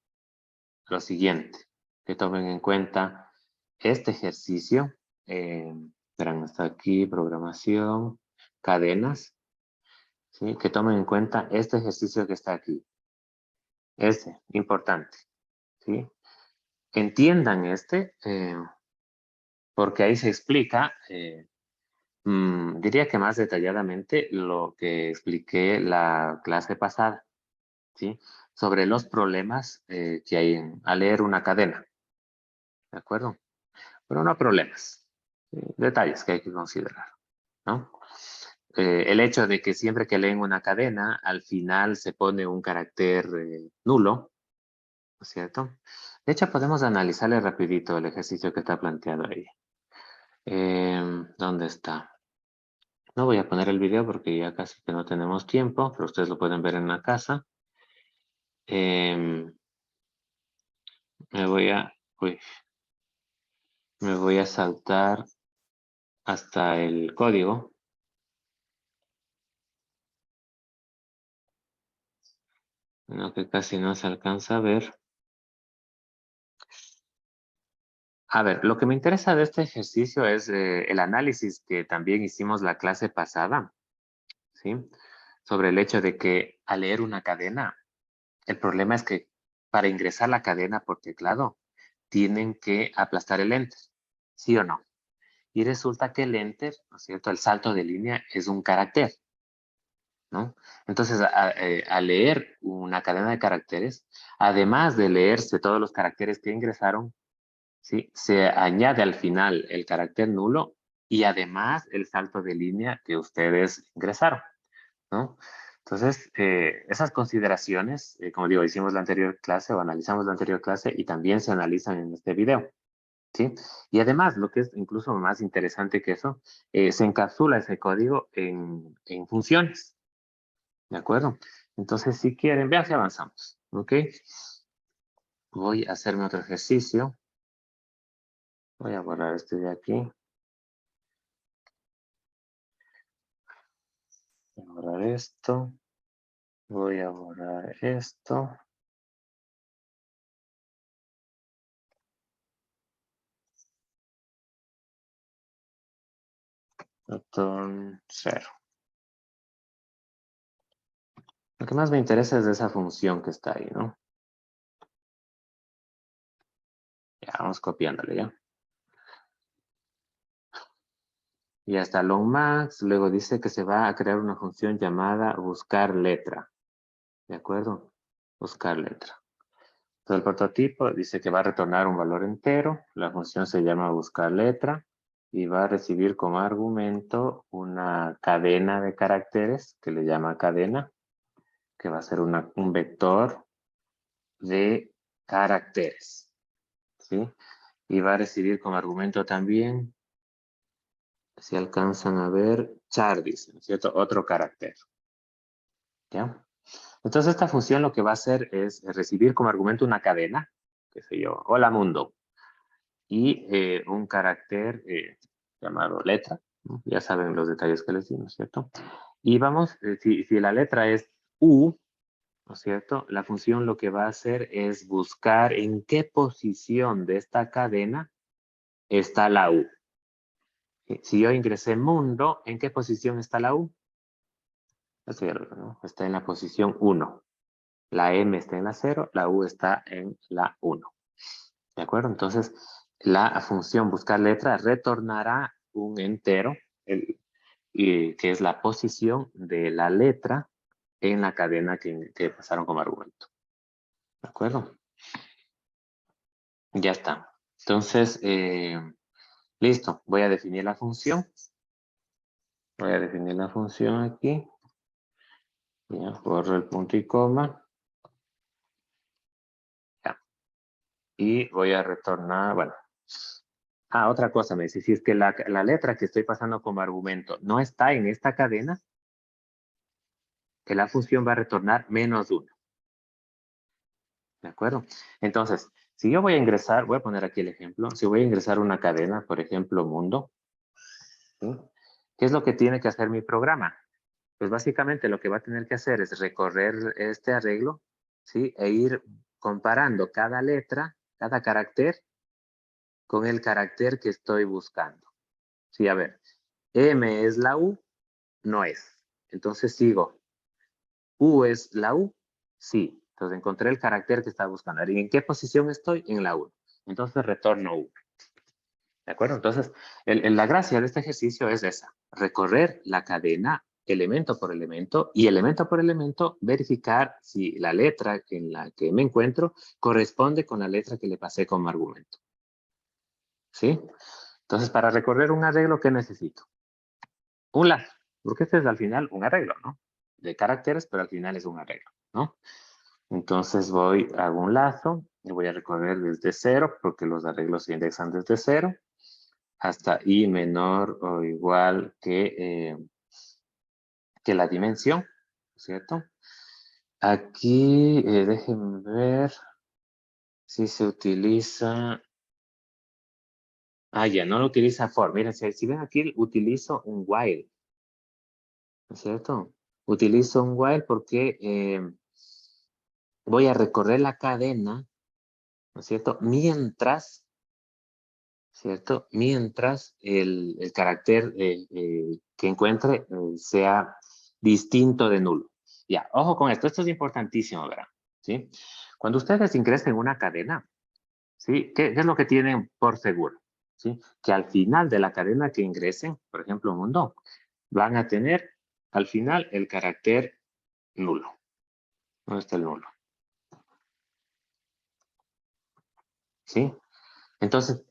lo siguiente, que tomen en cuenta este ejercicio. Verán, hasta aquí, programación, cadenas, ¿sí? Que tomen en cuenta este ejercicio que está aquí. Este, importante, ¿sí? Entiendan este, porque ahí se explica, diría que más detalladamente lo que expliqué la clase pasada, ¿sí? Sobre los problemas que hay al leer una cadena, ¿de acuerdo? Pero no problemas, detalles que hay que considerar, ¿no? El hecho de que siempre que leen una cadena, al final se pone un carácter nulo, ¿no es cierto? De hecho, podemos analizarle rapidito el ejercicio que está planteado ahí. ¿Dónde está? No voy a poner el video porque ya casi que no tenemos tiempo, pero ustedes lo pueden ver en la casa. Me voy a, uy, me voy a saltar hasta el código. No, que casi no se alcanza a ver. A ver, lo que me interesa de este ejercicio es el análisis que también hicimos la clase pasada, ¿sí? Sobre el hecho de que al leer una cadena, el problema es que para ingresar la cadena por teclado, tienen que aplastar el enter, ¿sí o no? Y resulta que el enter, ¿no es cierto? El salto de línea es un carácter, ¿no? Entonces, al leer una cadena de caracteres, además de leerse todos los caracteres que ingresaron, ¿sí? Se añade al final el carácter nulo y además el salto de línea que ustedes ingresaron, ¿no? Entonces, esas consideraciones, como digo, hicimos la anterior clase o analizamos la anterior clase y también se analizan en este video, ¿sí? Y además, lo que es incluso más interesante que eso, se encapsula ese código en funciones, ¿de acuerdo? Entonces, si quieren, vean si avanzamos, ¿ok? Voy a hacerme otro ejercicio. Voy a borrar este de aquí. Voy a borrar esto. Voy a borrar esto. Return 0. Lo que más me interesa es esa función que está ahí, ¿no? vamos copiándole, ¿ya? Y hasta long max, luego dice que se va a crear una función llamada buscar letra. ¿De acuerdo? Buscar letra. Entonces el prototipo dice que va a retornar un valor entero. La función se llama buscar letra. Y va a recibir como argumento una cadena de caracteres que le llama cadena, que va a ser un vector de caracteres. ¿Sí? Y va a recibir como argumento también, si alcanzan a ver, char, dice, ¿no es cierto? Otro carácter. ¿Ya? Entonces esta función lo que va a hacer es recibir como argumento una cadena, qué sé yo, hola mundo, y un carácter llamado letra, ¿no? Ya saben los detalles que les di, ¿no es cierto? Y vamos, si la letra es U, ¿no es cierto? La función lo que va a hacer es buscar en qué posición de esta cadena está la U. Si yo ingresé mundo, ¿en qué posición está la U? Esto ya lo veo, ¿no? Está en la posición 1. La M está en la 0, la U está en la 1. ¿De acuerdo? Entonces, la función buscar letra retornará un entero, que es la posición de la letra en la cadena que pasaron como argumento. ¿De acuerdo? Ya está. Entonces, listo. Voy a definir la función. Voy a definir la función aquí. Ya, borro el punto y coma. Ya. Y voy a retornar, bueno. Ah, otra cosa, me dice, si es que la letra que estoy pasando como argumento no está en esta cadena, que la función va a retornar -1. ¿De acuerdo? Entonces, si yo voy a ingresar, voy a poner aquí el ejemplo, si voy a ingresar una cadena, por ejemplo, mundo, ¿sí? ¿Qué es lo que tiene que hacer mi programa? Pues básicamente lo que va a tener que hacer es recorrer este arreglo, ¿sí? E ir comparando cada letra, cada carácter, con el carácter que estoy buscando. Sí, a ver, M es la U, no es. Entonces sigo. U es la U, sí. Entonces encontré el carácter que estaba buscando. ¿Y en qué posición estoy? En la 1. Entonces retorno U. ¿De acuerdo? Entonces, la gracia de este ejercicio es esa. Recorrer la cadena elemento por elemento y elemento por elemento verificar si la letra en la que me encuentro corresponde con la letra que le pasé como argumento. ¿Sí? Entonces, para recorrer un arreglo, ¿qué necesito? Un lazo. Porque este es al final un arreglo, ¿no? De caracteres, pero al final es un arreglo, ¿no? Entonces hago un lazo y voy a recorrer desde 0, porque los arreglos se indexan desde 0, hasta i menor o igual que la dimensión, ¿cierto? Aquí, déjenme ver si se utiliza... Ah, ya, no lo utiliza for. Miren, si ven aquí, utilizo un while, ¿no es cierto? Utilizo un while porque voy a recorrer la cadena, ¿no es cierto? Mientras, ¿cierto? Mientras el carácter que encuentre sea distinto de nulo. Ya, ojo con esto es importantísimo, ¿verdad? ¿Sí? Cuando ustedes ingresen una cadena, ¿sí? ¿Qué es lo que tienen por seguro? ¿Sí? Que al final de la cadena que ingresen, por ejemplo, mundo, van a tener al final el carácter nulo. ¿Dónde está el nulo? ¿Sí? Entonces,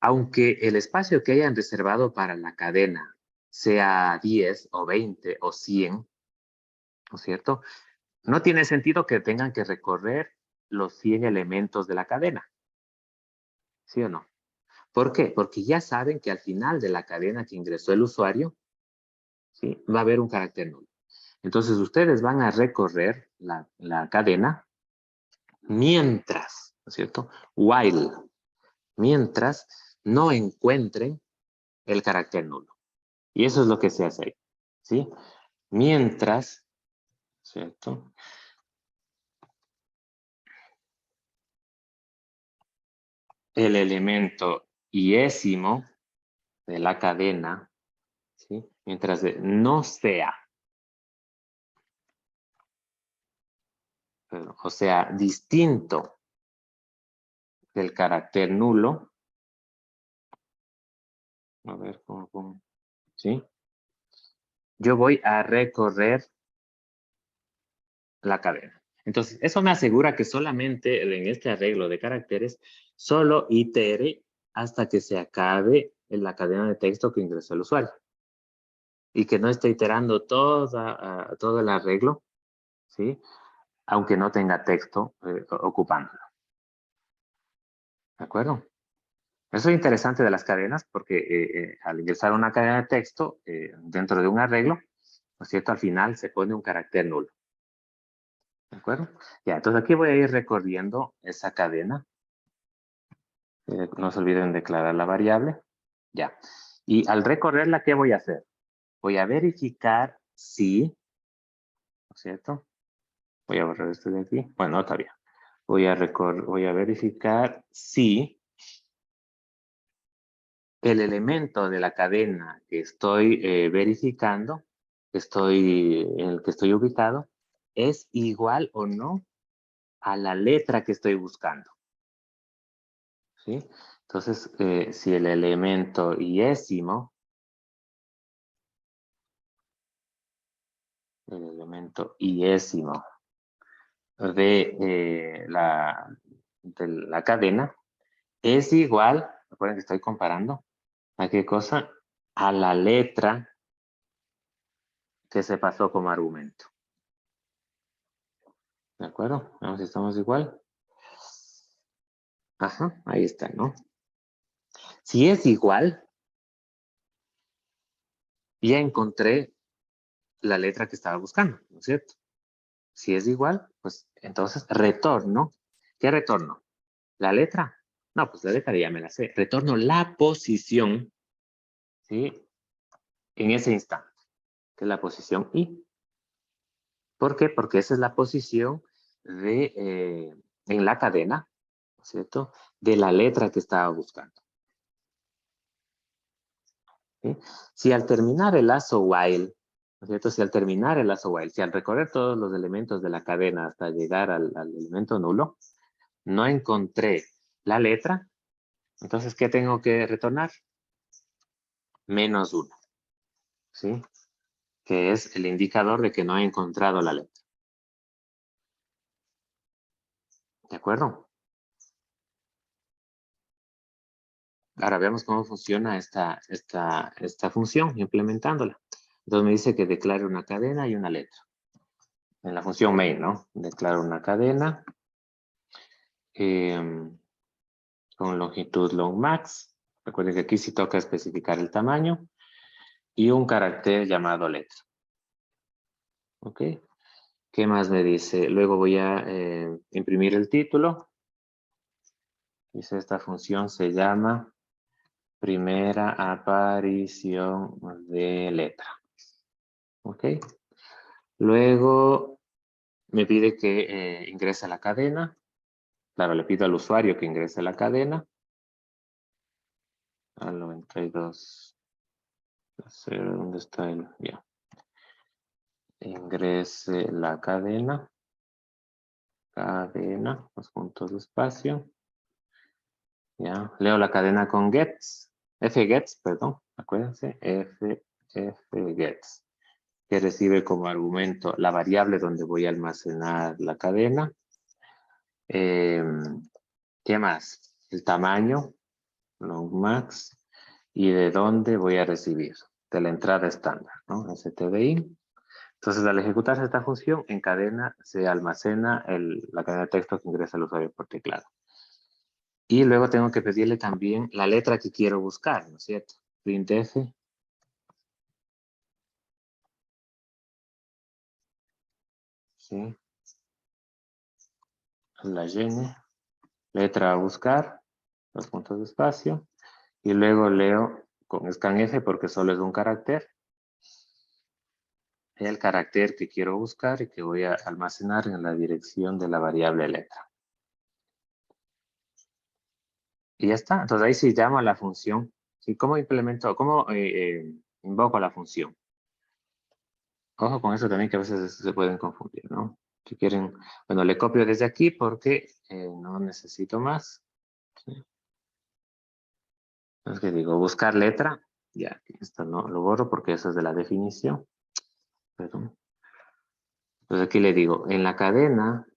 aunque el espacio que hayan reservado para la cadena sea 10 o 20 o 100, ¿no es cierto? No tiene sentido que tengan que recorrer los 100 elementos de la cadena. ¿Sí o no? ¿Por qué? Porque ya saben que al final de la cadena que ingresó el usuario, ¿sí? Va a haber un carácter nulo. Entonces ustedes van a recorrer la cadena mientras, ¿no es cierto? While, mientras no encuentren el carácter nulo. Y eso es lo que se hace ahí, ¿sí? Mientras, ¿cierto? El elemento iésimo de la cadena, ¿sí? Mientras no sea, o sea, distinto del carácter nulo. A ver, ¿cómo? ¿Sí? Yo voy a recorrer la cadena. Entonces, eso me asegura que solamente en este arreglo de caracteres, solo itere hasta que se acabe en la cadena de texto que ingresó el usuario. Y que no esté iterando todo el arreglo, ¿sí? Aunque no tenga texto ocupándolo. ¿De acuerdo? Eso es interesante de las cadenas porque al ingresar una cadena de texto dentro de un arreglo, ¿no es cierto? Al final se pone un carácter nulo. ¿De acuerdo? Ya, entonces aquí voy a ir recorriendo esa cadena. No se olviden declarar la variable. Ya. Y al recorrerla, ¿qué voy a hacer? Voy a verificar si, ¿no es cierto? Voy a borrar esto de aquí. Bueno, no, todavía. Voy a verificar si el elemento de la cadena que estoy verificando, en el que estoy ubicado, es igual o no a la letra que estoy buscando. ¿Sí? Entonces, si el elemento iésimo, de la cadena es igual, recuerden que estoy comparando, ¿a qué cosa? A la letra que se pasó como argumento. ¿De acuerdo? Vamos si estamos igual. Ajá, ahí está, ¿no? Si es igual, ya encontré la letra que estaba buscando, ¿no es cierto? Si es igual, pues entonces retorno. ¿Qué retorno? ¿La letra? No, pues la letra ya me la sé. Retorno la posición, ¿sí? En ese instante, que es la posición I. ¿Por qué? Porque esa es la posición en la cadena, ¿no es cierto? De la letra que estaba buscando. ¿Sí? Si al terminar el lazo while, ¿no es cierto? Si al terminar el lazo while, si al recorrer todos los elementos de la cadena hasta llegar al elemento nulo, no encontré la letra, entonces, ¿qué tengo que retornar? -1, ¿sí? Que es el indicador de que no he encontrado la letra. ¿De acuerdo? Ahora veamos cómo funciona esta función implementándola. Entonces me dice que declare una cadena y una letra. En la función main, ¿no? Declaro una cadena con longitud long max. Recuerden que aquí sí toca especificar el tamaño y un carácter llamado letra. ¿Ok? ¿Qué más me dice? Luego voy a imprimir el título. Dice esta función se llama primera aparición de letra. ¿Ok? Luego me pide que ingrese a la cadena. Claro, le pido al usuario que ingrese a la cadena. Al 92. ¿Dónde está el? Ya. Ingrese la cadena. Cadena, los puntos de espacio. Ya. Leo la cadena con gets. Fgets, perdón. Acuérdense. Fgets. Que recibe como argumento la variable donde voy a almacenar la cadena. ¿Qué más? El tamaño, long max, y de dónde voy a recibir, de la entrada estándar, ¿no? stdin. Entonces, al ejecutarse esta función, en cadena se almacena la cadena de texto que ingresa el usuario por teclado. Y luego tengo que pedirle también la letra que quiero buscar, ¿no es cierto? Printf. Sí. La n, letra a buscar, los puntos de espacio, y luego leo con scanf porque solo es un carácter, el carácter que quiero buscar y que voy a almacenar en la dirección de la variable letra. Y ya está. Entonces ahí sí llamo a la función. ¿Sí? ¿Cómo implemento? ¿Cómo invoco la función? Ojo con eso también que a veces se pueden confundir, ¿no? Si quieren, bueno, le copio desde aquí porque no necesito más. ¿Sí? Es que digo, buscar letra. Ya, esto no lo borro porque eso es de la definición. Perdón. Entonces aquí le digo, en la cadena,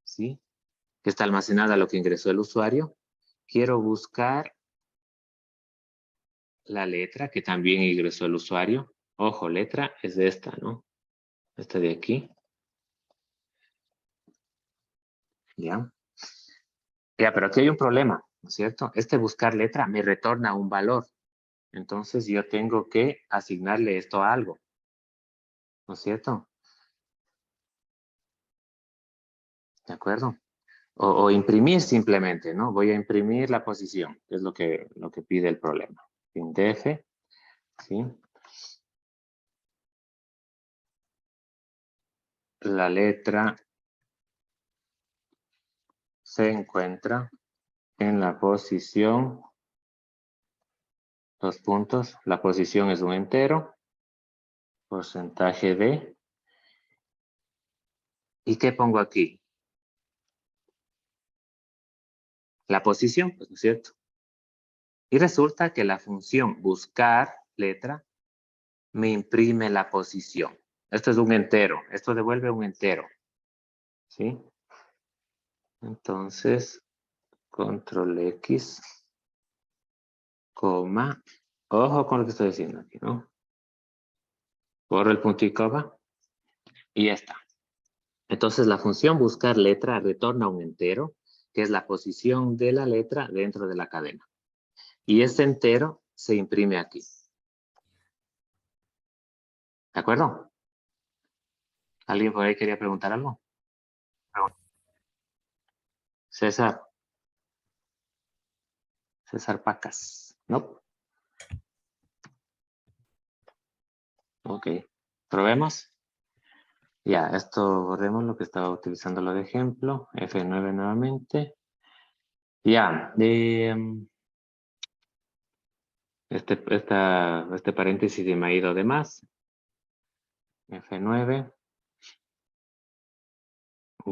¿sí? Que está almacenada lo que ingresó el usuario, quiero buscar la letra que también ingresó el usuario. Ojo, letra es de esta, ¿no? Esta de aquí. ¿Ya? Ya, pero aquí hay un problema, ¿no es cierto? Este buscar letra me retorna un valor. Entonces yo tengo que asignarle esto a algo, ¿no es cierto? ¿De acuerdo? O imprimir simplemente, ¿no? Voy a imprimir la posición, que es lo que pide el problema. Indef, ¿sí? La letra se encuentra en la posición, dos puntos, la posición es un entero, porcentaje de, ¿y qué pongo aquí? La posición, pues, ¿no es cierto? Y resulta que la función buscar letra me imprime la posición. Esto es un entero, esto devuelve un entero, ¿sí? Entonces, control X, coma, ojo con lo que estoy diciendo aquí, ¿no? Borro el punto y coma y ya está. Entonces, la función buscar letra retorna un entero, que es la posición de la letra dentro de la cadena. Y este entero se imprime aquí. ¿De acuerdo? ¿Alguien por ahí quería preguntar algo? César. César Pacas. No. Ok. ¿Probemos? Ya, esto borremos lo que estaba utilizando lo de ejemplo. F9 nuevamente. Ya. Este paréntesis me ha ido de más. F9.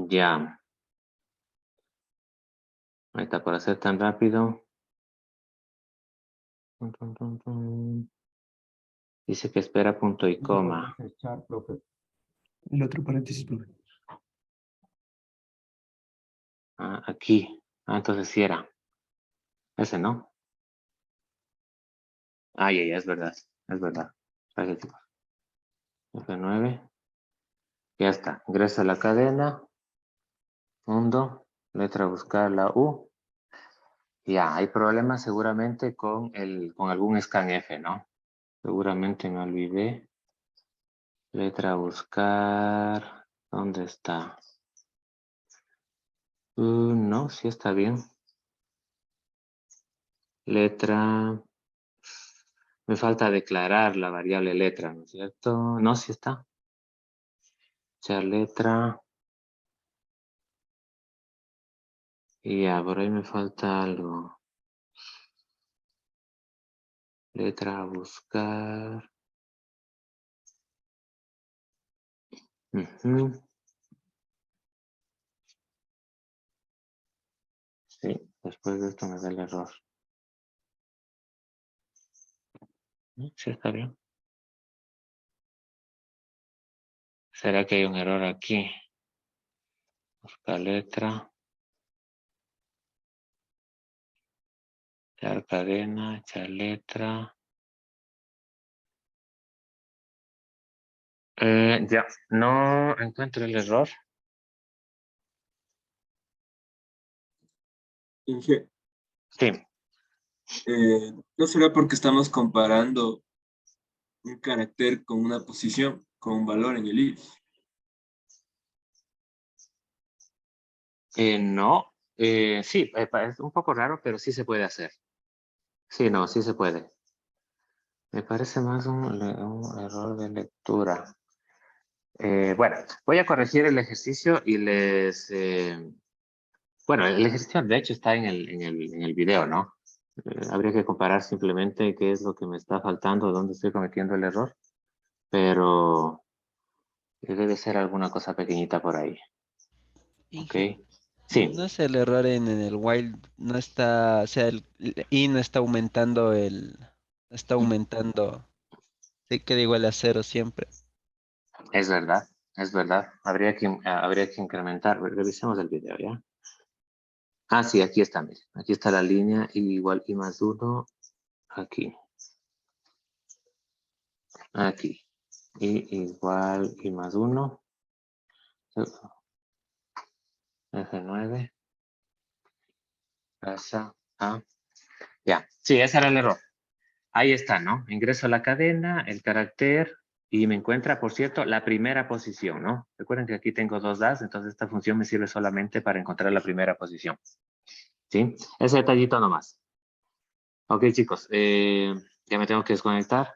Ya. Ahí está por hacer tan rápido. Dice que espera punto y coma. El otro paréntesis, profe. Ah, aquí. Ah, entonces sí era. Ese no. Ah, ya, es verdad. Es verdad. F9. Ya está. Ingresa a la cadena. Mundo. Letra buscar la U. Ya, hay problemas seguramente con algún scanf, ¿no? Seguramente me olvidé. Letra buscar. ¿Dónde está? No, sí está bien. Letra. Me falta declarar la variable letra, ¿no es cierto? No, sí está. Echar letra. Y ya, por ahí me falta algo. Letra a buscar. Ujú. Sí, después de esto me da el error. Sí, está bien. ¿Será que hay un error aquí? Buscar letra. Echar cadena, echar letra. Ya, no encuentro el error. Inge, Sí, ¿no será porque estamos comparando un carácter con una posición, con un valor en el if? no. Sí, es un poco raro, pero sí se puede hacer. Sí, no, sí se puede. Me parece más un error de lectura. Bueno, voy a corregir el ejercicio y bueno, el ejercicio de hecho está en el video, ¿no? Habría que comparar simplemente qué es lo que me está faltando, dónde estoy cometiendo el error, pero debe ser alguna cosa pequeñita por ahí. ¿Ok? Inge, Sí, No es el error en el while, no está, o sea, el i no está aumentando está aumentando, sí queda igual a 0 siempre. es verdad, es verdad. Habría que incrementar. Revisemos el video, ¿ya? Ah, sí, aquí está, mire. Aquí está la línea y igual i más 1, aquí, aquí. Y igual i más 1, F9, pasa a... Ya, sí, ese era el error. Ahí está, ¿no? Ingreso a la cadena, el carácter, y me encuentra, por cierto, la primera posición, ¿no? Recuerden que aquí tengo dos DAS, entonces esta función me sirve solamente para encontrar la primera posición. ¿Sí? Ese detallito nomás. Ok, chicos, ya me tengo que desconectar.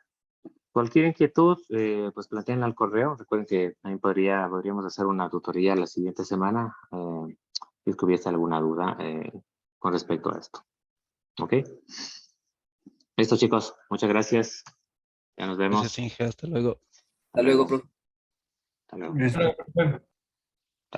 Cualquier inquietud, pues plantéenla al correo. Recuerden que también podríamos hacer una tutoría la siguiente semana, si es que hubiese alguna duda con respecto a esto. ¿Ok? Listo, chicos. Muchas gracias. Ya nos Gracias, vemos. Inge, hasta luego. Hasta luego, profe. Hasta luego. Gracias.